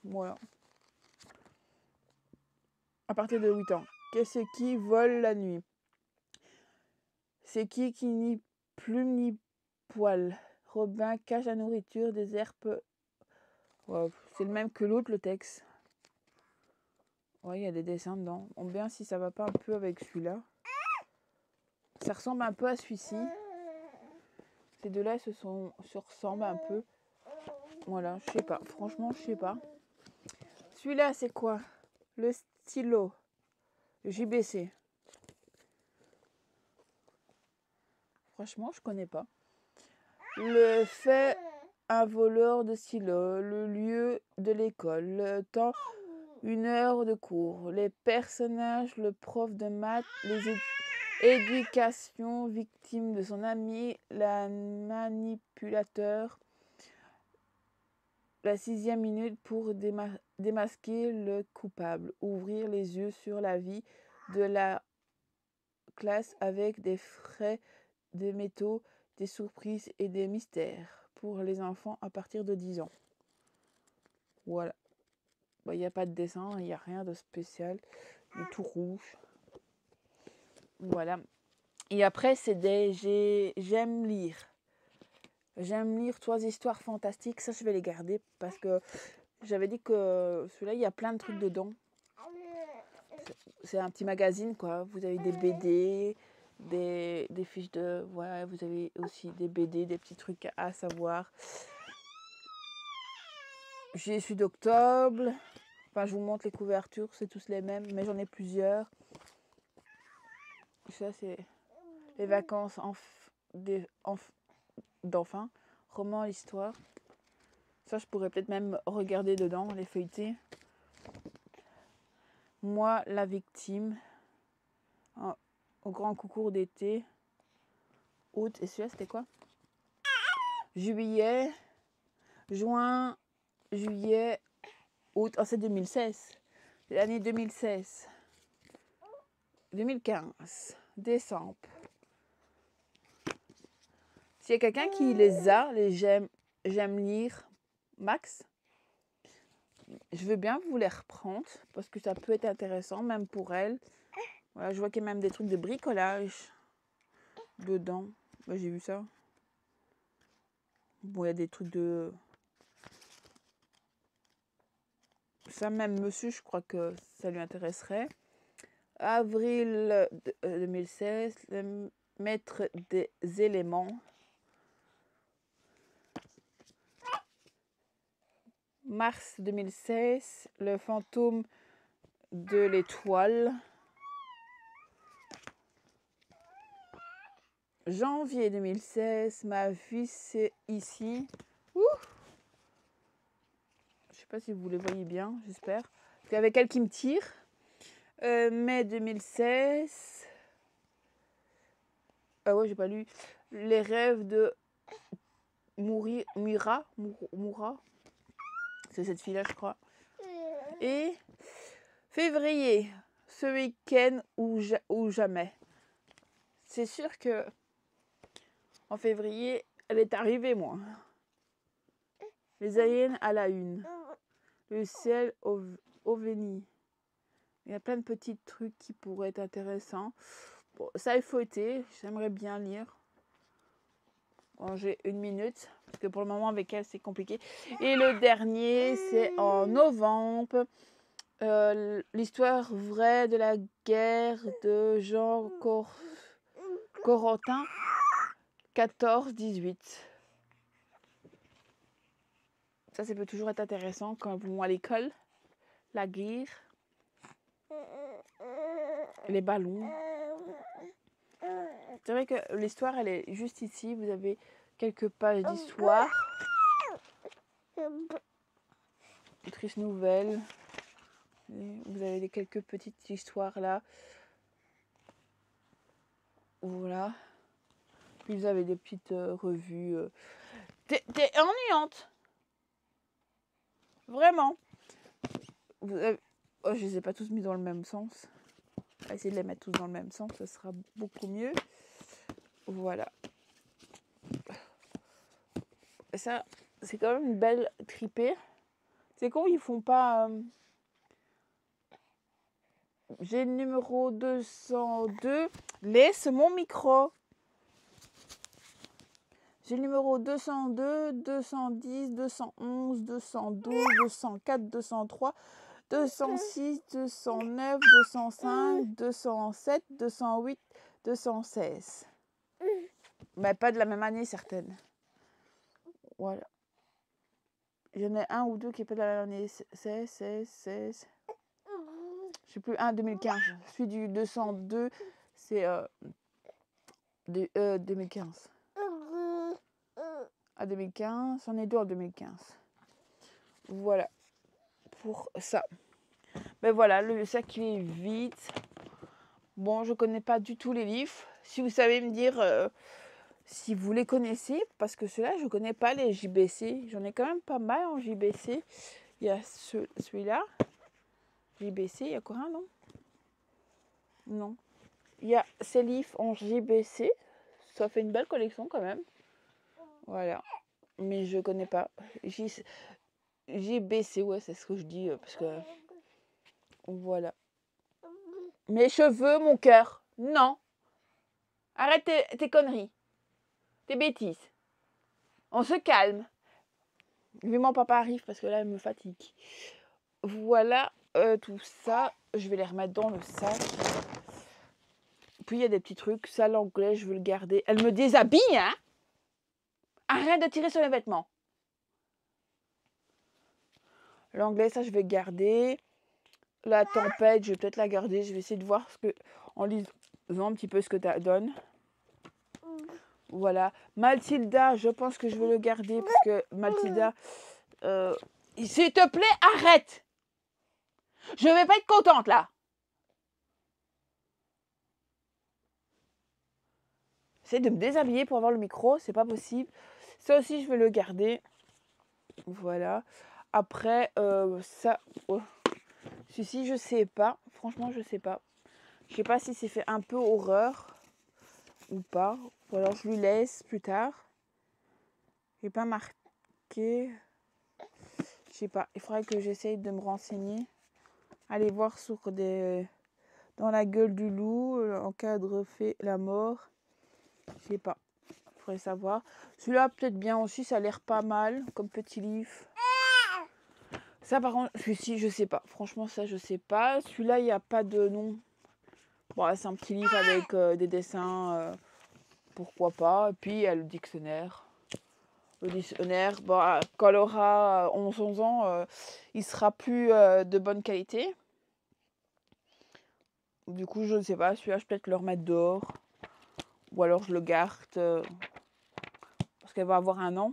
Speaker 1: Voilà. À partir de 8 ans. Qu'est-ce qui vole la nuit? C'est qui ni plume ni poil? Robin cache la nourriture des herbes. Ouais, c'est le même que l'autre, le texte. Ouais, il y a des dessins dedans. On verra si ça va pas un peu avec celui-là. Ça ressemble un peu à celui-ci. Ces deux-là se ressemblent un peu. Voilà, je sais pas. Franchement, je sais pas. Celui-là, c'est quoi? Le stylo. Le JBC. Franchement, je connais pas. Le fait un voleur de stylo. Le lieu de l'école. Le temps, 1 heure de cours. Les personnages, le prof de maths, les éducation, victime de son ami, la manipulateur. La 6e minute pour démasquer le coupable. Ouvrir les yeux sur la vie de la classe avec des frais, des métaux, des surprises et des mystères pour les enfants à partir de 10 ans. Voilà. Il n'y a pas de dessin, il n'y a rien de spécial. Il est tout rouge. Voilà. Et après, c'est j'aime lire. J'aime lire 3 histoires fantastiques. Ça, je vais les garder parce que j'avais dit que celui-là, il y a plein de trucs dedans. C'est un petit magazine, quoi. Vous avez des BD, des fiches de... Voilà, vous avez aussi des BD, des petits trucs à savoir. J'ai celui d'octobre. Enfin, je vous montre les couvertures, c'est tous les mêmes, mais j'en ai plusieurs. Ça, c'est les vacances d'enfants. Roman, l'histoire. Ça, je pourrais peut-être même regarder dedans, les feuilleter. Moi, la victime. Au grand concours d'été. Août. Et celui-là, c'était quoi? Juillet. Juin. Juillet. Août. Oh, c'est 2016. C'est l'année 2016. 2015. Décembre. S'il y a quelqu'un qui les a, les j'aime lire Max, je veux bien vous les reprendre parce que ça peut être intéressant, même pour elle. Voilà, je vois qu'il y a même des trucs de bricolage dedans. J'ai vu ça. Bon, il y a des trucs de... Ça, même monsieur, je crois que ça lui intéresserait. Avril 2016, le maître des éléments. Mars 2016, le fantôme de l'étoile. janvier 2016, ma vie c'est ici. Ouh, je sais pas si vous les voyez bien, j'espère. Il y avait quelqu'un qui me tire. Mai 2016. Ah ouais, j'ai pas lu. Les rêves de Moura. C'est cette fille-là, je crois. Et février, ce week-end ou jamais. C'est sûr que en février, elle est arrivée, moi. Les aliens à la une. Le ciel au Véni. Il y a plein de petits trucs qui pourraient être intéressants. Bon, ça est feuilleté, j'aimerais bien lire. Bon, j'ai 1 minute, parce que pour le moment avec elle c'est compliqué. Et le dernier, c'est en novembre. L'histoire vraie de la guerre de Jean Corentin 14-18. Ça peut toujours être intéressant quand vous vont à l'école. La guerre. Les ballons. C'est vrai que l'histoire, elle est juste ici. Vous avez quelques pages d'histoire. Triste nouvelle. Vous avez quelques petites histoires là. Voilà. Puis vous avez des petites revues. T'es ennuyante. Vraiment. Vous avez... Oh, je les ai pas tous mis dans le même sens. On va essayer de les mettre tous dans le même sens. Ça sera beaucoup mieux. Voilà. Ça, c'est quand même une belle tripée. C'est con, ils font pas... J'ai le numéro 202. Laisse mon micro. J'ai le numéro 202, 210, 211, 212, 204, 203, 206, 209, 205, 207, 208, 216. Mais pas de la même année, certaines. Voilà. J'en ai un ou deux qui n'est pas de la même année. 16. Je sais plus, 2015. Celui du 202, c'est 2015. À 2015, j'en ai deux en 2015. Voilà. Pour ça. Mais voilà, le sac il est vide. Bon, je connais pas du tout les livres. Si vous savez me dire si vous les connaissez, parce que ceux-là, je connais pas les JBC. J'en ai quand même pas mal en JBC. Il y a celui-là. JBC, il y a quoi, non? Non. Il y a ces livres en JBC. Ça fait une belle collection quand même. Voilà. Mais je connais pas. JBC, ouais, c'est ce que je dis. Parce que... Voilà. Mes cheveux, mon cœur. Non. Arrête tes conneries. Tes bêtises. On se calme. Vivement papa arrive parce que là, elle me fatigue. Voilà tout ça. Je vais les remettre dans le sac. Puis il y a des petits trucs. Ça, l'anglais, je veux le garder. Elle me déshabille, hein? Arrête de tirer sur les vêtements. L'anglais, ça, je vais garder. La tempête, je vais peut-être la garder. Je vais essayer de voir en lisant un petit peu ce que ça donne. Voilà. Mathilda, je pense que je vais le garder parce que Mathilda... s'il te plaît, arrête! Je vais pas être contente, là. J'essaie de me déshabiller pour avoir le micro. C'est pas possible. Ça aussi, je vais le garder. Voilà. Après, ça... Oh. Celui-ci, je sais pas. Franchement, je sais pas. Je sais pas si c'est fait un peu horreur ou pas. Ou alors je lui laisse plus tard. J'ai pas marqué. Je sais pas. Il faudrait que j'essaye de me renseigner. Aller voir sur dans la gueule du loup, l'encadre fait la mort. Je sais pas. Il faudrait savoir. Celui-là, peut-être bien aussi. Ça a l'air pas mal comme petit livre. Ça, par contre, celui-ci, je sais pas. Franchement, ça, je sais pas. Celui-là, il n'y a pas de nom. Bon, c'est un petit livre avec des dessins. Pourquoi pas. Et puis, il y a le dictionnaire. Le dictionnaire, bon, quand elle aura 11 ans, il sera plus de bonne qualité. Du coup, je ne sais pas. Celui-là, je vais peut-être le remettre dehors. Ou alors je le garde parce qu'elle va avoir 1 an.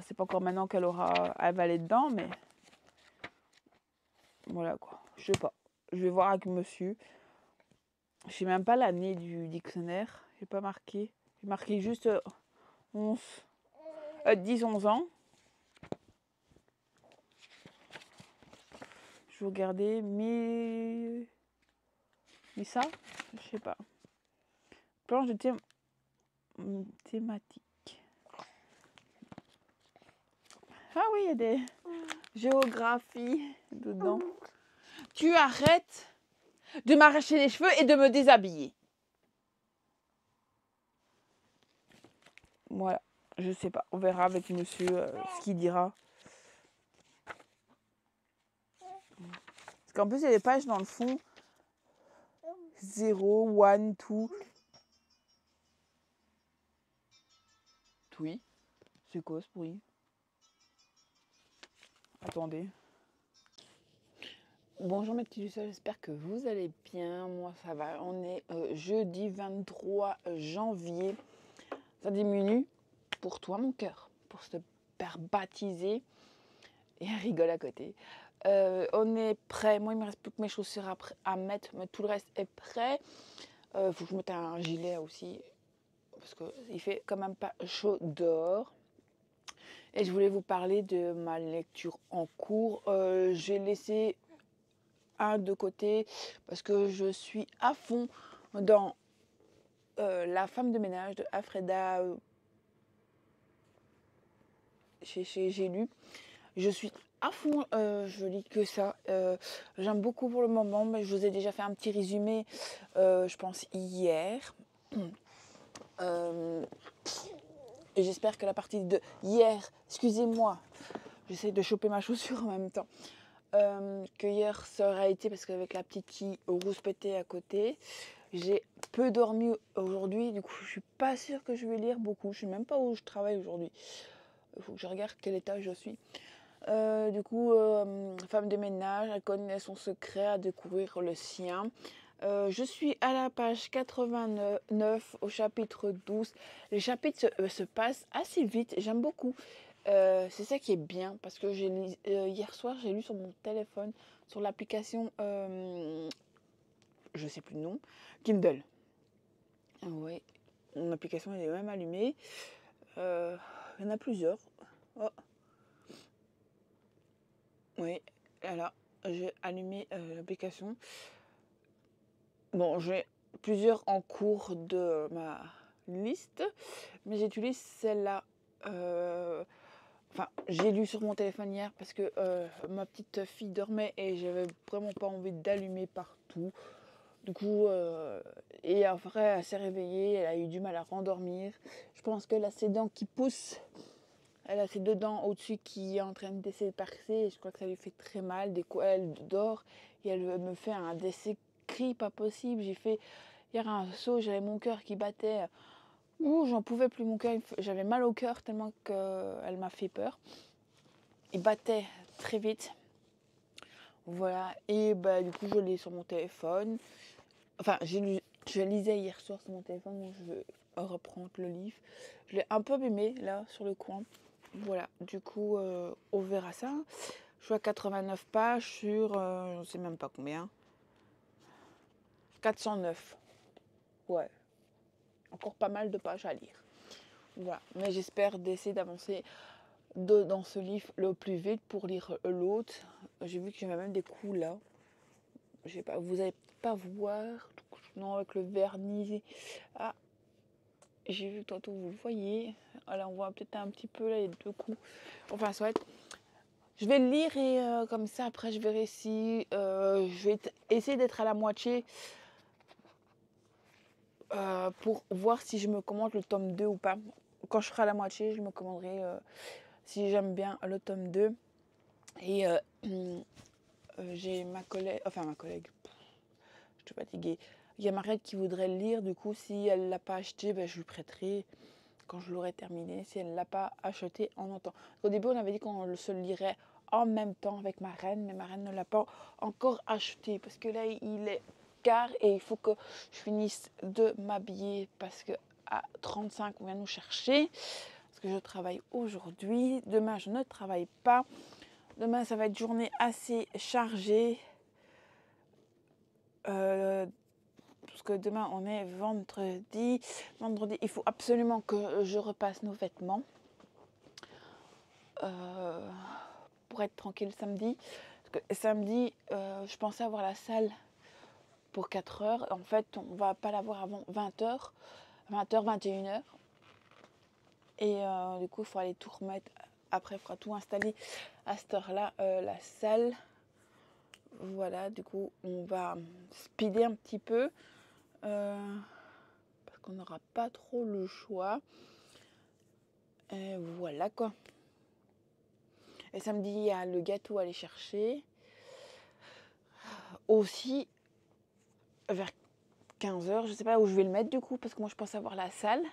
Speaker 1: C'est pas encore maintenant qu'elle aura avalé dedans, mais voilà quoi. Je sais pas. Je vais voir avec monsieur. Je sais même pas l'année du dictionnaire. J'ai pas marqué. J'ai marqué juste 10-11 ans. Je vais regarder, mais ça, je sais pas. Planche de thématique. Ah oui, il y a des géographies dedans. Tu arrêtes de m'arracher les cheveux et de me déshabiller. Voilà, je sais pas. On verra avec monsieur ce qu'il dira. Parce qu'en plus, il y a des pages dans le fond. 0, 1, 2. Oui. C'est quoi ce bruit? Attendez. Bonjour mes petits lucioles, j'espère que vous allez bien. Moi ça va. On est jeudi 23 janvier. Ça diminue pour toi mon cœur, pour ce père baptisé. Et elle rigole à côté. On est prêt. Moi il me reste plus que mes chaussures à mettre, mais tout le reste est prêt. Faut que je mette un gilet aussi parce qu'il fait quand même pas chaud dehors. Et je voulais vous parler de ma lecture en cours. J'ai laissé un de côté parce que je suis à fond dans La femme de ménage de Alfreda. J'ai lu. Je suis à fond, je lis que ça. J'aime beaucoup pour le moment, mais je vous ai déjà fait un petit résumé, je pense hier. Et j'espère que la partie de hier, excusez-moi, j'essaie de choper ma chaussure en même temps. Que hier ça aura été parce qu'avec la petite qui rouspétait à côté, j'ai peu dormi aujourd'hui, du coup je suis pas sûre que je vais lire beaucoup, je sais même pas où je travaille aujourd'hui, il faut que je regarde quel étage je suis. Femme de ménage, elle connaît son secret, à découvrir le sien. Je suis à la page 89 au chapitre 12. Les chapitres se passent assez vite, j'aime beaucoup. C'est ça qui est bien parce que hier soir j'ai lu sur mon téléphone, sur l'application, je sais plus le nom, Kindle. Oui, mon application elle est même allumée. Il y en a plusieurs. Oh. Oui, voilà, j'ai allumé l'application. Bon, j'ai plusieurs en cours de ma liste, mais j'utilise celle-là. Enfin, j'ai lu sur mon téléphone hier parce que ma petite fille dormait et j'avais vraiment pas envie d'allumer partout. Du coup, et après, elle s'est réveillée, elle a eu du mal à rendormir. Je pense qu'elle a ses dents qui poussent. Elle a ses 2 dents au-dessus qui est en train d'essayer de percer. Et je crois que ça lui fait très mal. Du coup, elle dort et elle me fait un décès cri pas possible. J'ai fait hier un saut, j'avais mon cœur qui battait. Ouh, j'en pouvais plus, mon cœur. J'avais mal au cœur tellement qu'elle m'a fait peur. Il battait très vite. Voilà. Et bah, du coup, je l'ai sur mon téléphone. Enfin, je lisais hier soir sur mon téléphone, donc je vais reprendre le livre. Je l'ai un peu abîmé là sur le coin. Voilà, du coup, on verra ça. Je suis à 89 pages sur, je ne sais même pas combien. 409. Ouais, encore pas mal de pages à lire. Voilà, mais j'espère d'essayer d'avancer dans ce livre le plus vite pour lire l'autre. J'ai vu que j'avais même des coups là. Je sais pas, vous n'allez pas voir. Non, avec le vernis. Ah, j'ai vu que tantôt vous le voyez. Alors on voit peut-être un petit peu là les 2 coups. Enfin, soit. Je vais le lire et comme ça après je verrai si je vais essayer d'être à la moitié pour voir si je me commande le tome 2 ou pas. Quand je serai à la moitié, je me commanderai si j'aime bien le tome 2. Et j'ai ma collègue, je suis fatiguée. Il y a Mariette qui voudrait le lire, du coup si elle ne l'a pas acheté, ben, je lui prêterai quand je l'aurai terminé. Si elle ne l'a pas acheté en même temps. Au début on avait dit qu'on se le lirait en même temps avec ma reine, mais ma reine ne l'a pas encore acheté parce que là il est 15h15 et il faut que je finisse de m'habiller parce que à 35 on vient nous chercher parce que je travaille aujourd'hui. Demain je ne travaille pas. Demain ça va être journée assez chargée parce que demain on est vendredi. Vendredi il faut absolument que je repasse nos vêtements pour être tranquille samedi. Parce que samedi je pensais avoir la salle pour 4 heures. En fait, on va pas l'avoir avant 20h, 21h. Et du coup, il faut aller tout remettre. Après, il faudra tout installer à cette heure-là, la salle. Voilà, du coup, on va speeder un petit peu. Parce qu'on n'aura pas trop le choix. Et voilà, quoi. Et samedi, il y a le gâteau à aller chercher. Aussi, vers 15h, je sais pas où je vais le mettre du coup, parce que moi je pense avoir la salle,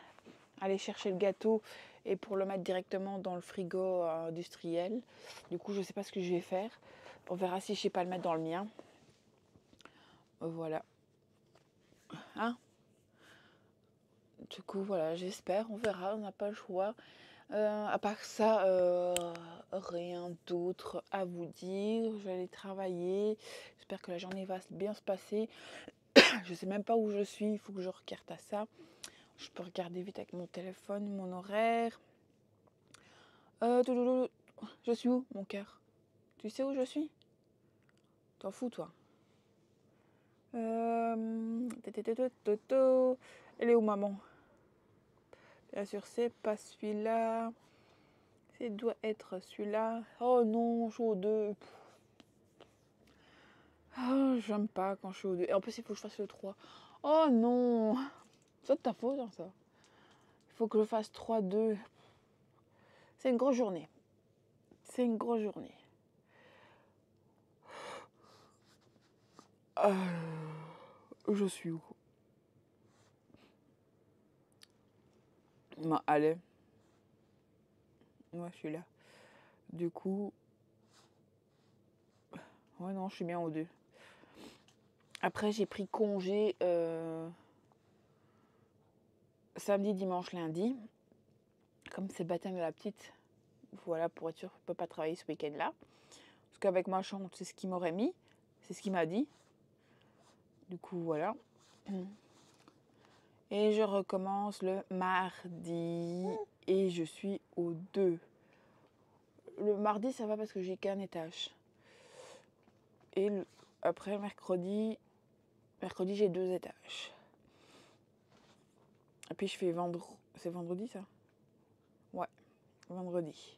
Speaker 1: aller chercher le gâteau et pour le mettre directement dans le frigo industriel. Du coup je sais pas ce que je vais faire. On verra si je sais pas le mettre dans le mien. Voilà. Hein? Du coup voilà, j'espère, on verra, on n'a pas le choix. À part ça, rien d'autre à vous dire. Je vais aller travailler. J'espère que la journée va bien se passer. Je sais même pas où je suis, il faut que je regarde à ça. Je peux regarder vite avec mon téléphone, mon horaire. Je suis où, mon cœur? Tu sais où je suis? T'en fous, toi? Elle est où, maman? Bien sûr, c'est pas celui-là. Ça doit être celui-là. Oh non, je suis au 2. Oh, j'aime pas quand je suis au 2. Et en plus, il faut que je fasse le 3. Oh non! C'est de ta faute, hein, ça. Il faut que je fasse 3-2. C'est une grosse journée. C'est une grosse journée. Je suis où? Allez. Moi, je suis là. Du coup... Ouais, non, je suis bien au 2. Après, j'ai pris congé samedi, dimanche, lundi. Comme c'est le baptême de la petite. Voilà, pour être sûr, je ne peux pas travailler ce week-end-là. Parce qu'avec ma chambre, c'est ce qu'il m'aurait mis. C'est ce qu'il m'a dit. Du coup, voilà. Et je recommence le mardi. Et je suis au 2. Le mardi, ça va parce que j'ai qu'un étage. Et après, mercredi, j'ai 2 étages. Et puis, je fais vendredi. C'est vendredi, ça? Ouais, vendredi.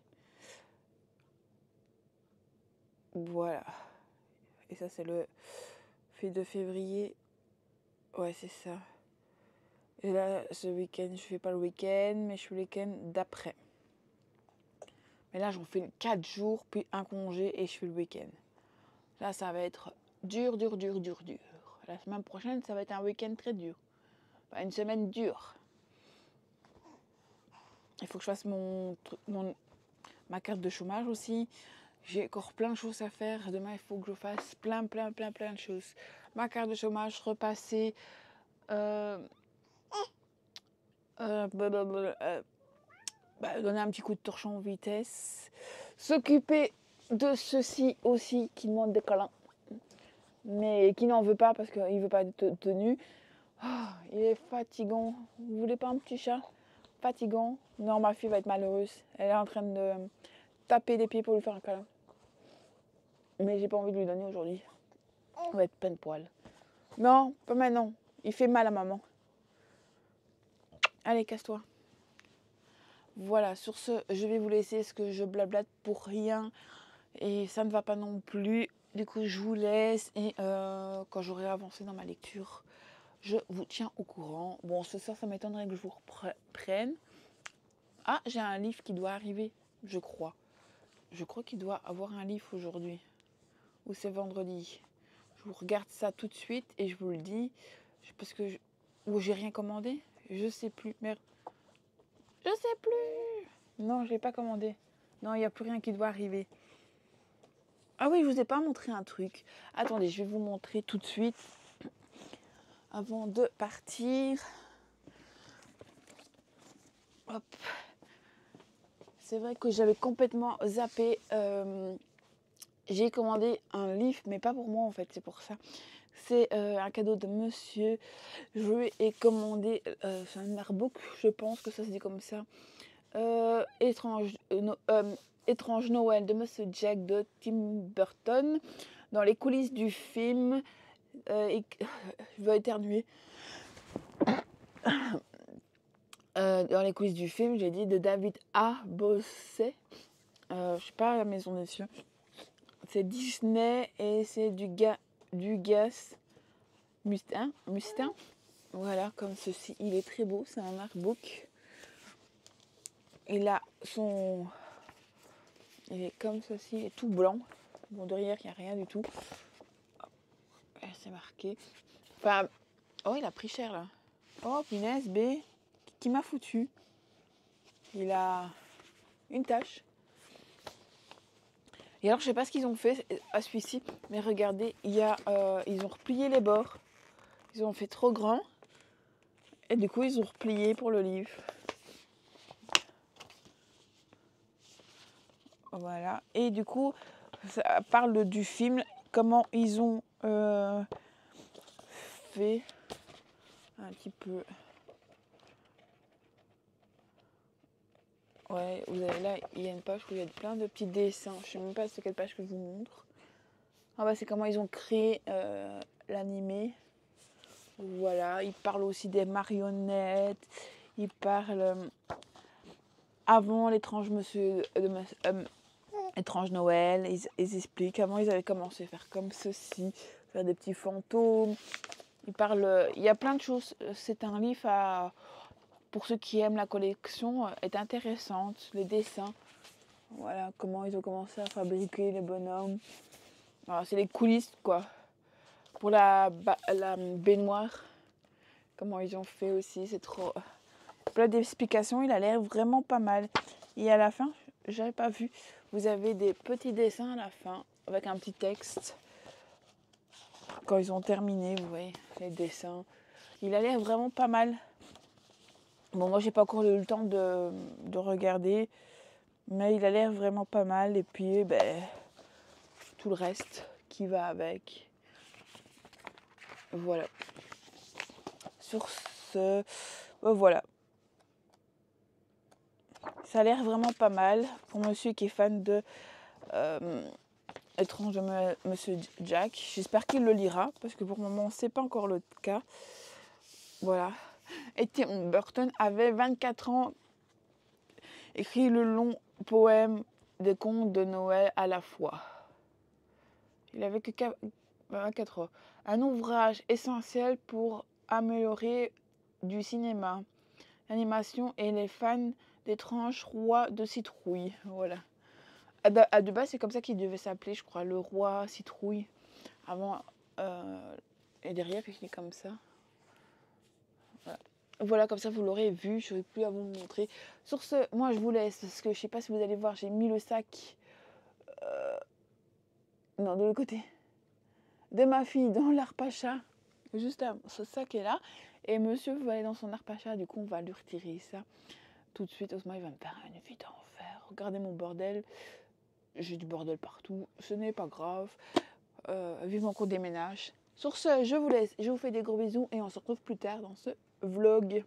Speaker 1: Voilà. Et ça, c'est le 2 février. Ouais, c'est ça. Et là, ce week-end, je fais pas le week-end, mais je fais le week-end d'après. Mais là, j'en fais 4 jours, puis un congé, et je fais le week-end. Là, ça va être dur. La semaine prochaine, ça va être un week-end très dur. Enfin, une semaine dure. Il faut que je fasse ma carte de chômage aussi. J'ai encore plein de choses à faire. Demain, il faut que je fasse plein de choses. Ma carte de chômage, repasser. Donner un petit coup de torchon en vitesse. S'occuper de ceci aussi qui demande des câlins. Mais qui n'en veut pas parce qu'il ne veut pas être tenu. Oh, il est fatigant. Vous voulez pas un petit chat? Fatigant. Non, ma fille va être malheureuse. Elle est en train de taper des pieds pour lui faire un câlin. Mais j'ai pas envie de lui donner aujourd'hui. On va être plein de poils. Non, pas maintenant. Il fait mal à maman. Allez, casse-toi. Voilà, sur ce, je vais vous laisser parce que je blablate pour rien. Et ça ne va pas non plus. Du coup, je vous laisse. Et quand j'aurai avancé dans ma lecture, je vous tiens au courant. Bon, ce soir, ça m'étonnerait que je vous reprenne. Ah, j'ai un livre qui doit arriver, je crois. Je crois qu'il doit avoir un livre aujourd'hui. Ou c'est vendredi. Je vous regarde ça tout de suite et je vous le dis. Parce que... Ou j'ai rien commandé. Je sais plus. Merde. Je sais plus. Non, je l'ai pas commandé. Non, il n'y a plus rien qui doit arriver. Ah oui, je vous ai pas montré un truc. Attendez, je vais vous montrer tout de suite. avant de partir. Hop. C'est vrai que j'avais complètement zappé. J'ai commandé un livre, mais pas pour moi en fait, c'est pour ça. C'est un cadeau de monsieur. Je lui ai commandé, c'est un artbook, je pense que ça se dit comme ça. Étrange Noël de Monsieur Jack de Tim Burton. Dans les coulisses du film, je vais éternuer. Dans les coulisses du film, j'ai dit de David A. Bosset. Je sais pas la maison d'édition. C'est Disney et c'est du Gas Mustin. Voilà, comme ceci. Il est très beau, c'est un artbook. Il est comme ceci, il est tout blanc. Bon, derrière, il n'y a rien du tout. C'est marqué. Enfin, oh, il a pris cher là. Oh, punaise, B. Qui m'a foutu. Il a une tache. Et alors, je sais pas ce qu'ils ont fait à celui-ci, mais regardez, ils ont replié les bords. Ils ont fait trop grand. Et du coup, ils ont replié pour le livre. Voilà. Et du coup, ça parle du film, comment ils ont fait un petit peu. Ouais, vous avez là, il y a une page où il y a plein de petits dessins. Je sais même pas c'est quelle page que je vous montre. Ah bah c'est comment ils ont créé l'animé. Voilà, ils parlent aussi des marionnettes. Ils parlent avant l'étrange étrange Noël. Ils expliquent comment ils avaient commencé à faire comme ceci, faire des petits fantômes. Ils parlent, il y a plein de choses. C'est un livre pour ceux qui aiment la collection, est intéressante. Les dessins, voilà, comment ils ont commencé à fabriquer les bonhommes. Voilà, c'est les coulisses, quoi. Pour la baignoire, comment ils ont fait aussi, c'est trop... Plein d'explications, il a l'air vraiment pas mal. Et à la fin, j'avais pas vu, vous avez des petits dessins à la fin, avec un petit texte. Quand ils ont terminé, vous voyez, les dessins. Il a l'air vraiment pas mal. Bon, moi, j'ai pas encore eu le temps de regarder, mais il a l'air vraiment pas mal. Et puis, tout le reste qui va avec. Voilà. Sur ce, voilà. Ça a l'air vraiment pas mal pour monsieur qui est fan de Étrange de Monsieur Jack. J'espère qu'il le lira, parce que pour le moment, c'est pas encore le cas. Voilà. Et Tim Burton avait 24 ans, écrit le long poème des contes de Noël à la fois. Il avait que 24 ans. Un ouvrage essentiel pour améliorer du cinéma, l'animation et les fans d'étranges rois de citrouille. Voilà. À de base, c'est comme ça qu'il devait s'appeler, je crois, le roi citrouille. Avant, et derrière, il est comme ça. Voilà, comme ça vous l'aurez vu, je n'aurai plus à vous montrer. Sur ce, moi je vous laisse, parce que je ne sais pas si vous allez voir, j'ai mis le sac, non, de l'autre côté, de ma fille dans l'arpacha, juste là, ce sac est là, et monsieur va aller dans son arpacha, du coup on va lui retirer ça tout de suite. Osma il va me faire une vie d'enfer, regardez mon bordel, j'ai du bordel partout, ce n'est pas grave, vivement qu'on déménage. Sur ce, je vous laisse, je vous fais des gros bisous, et on se retrouve plus tard dans ce vlog.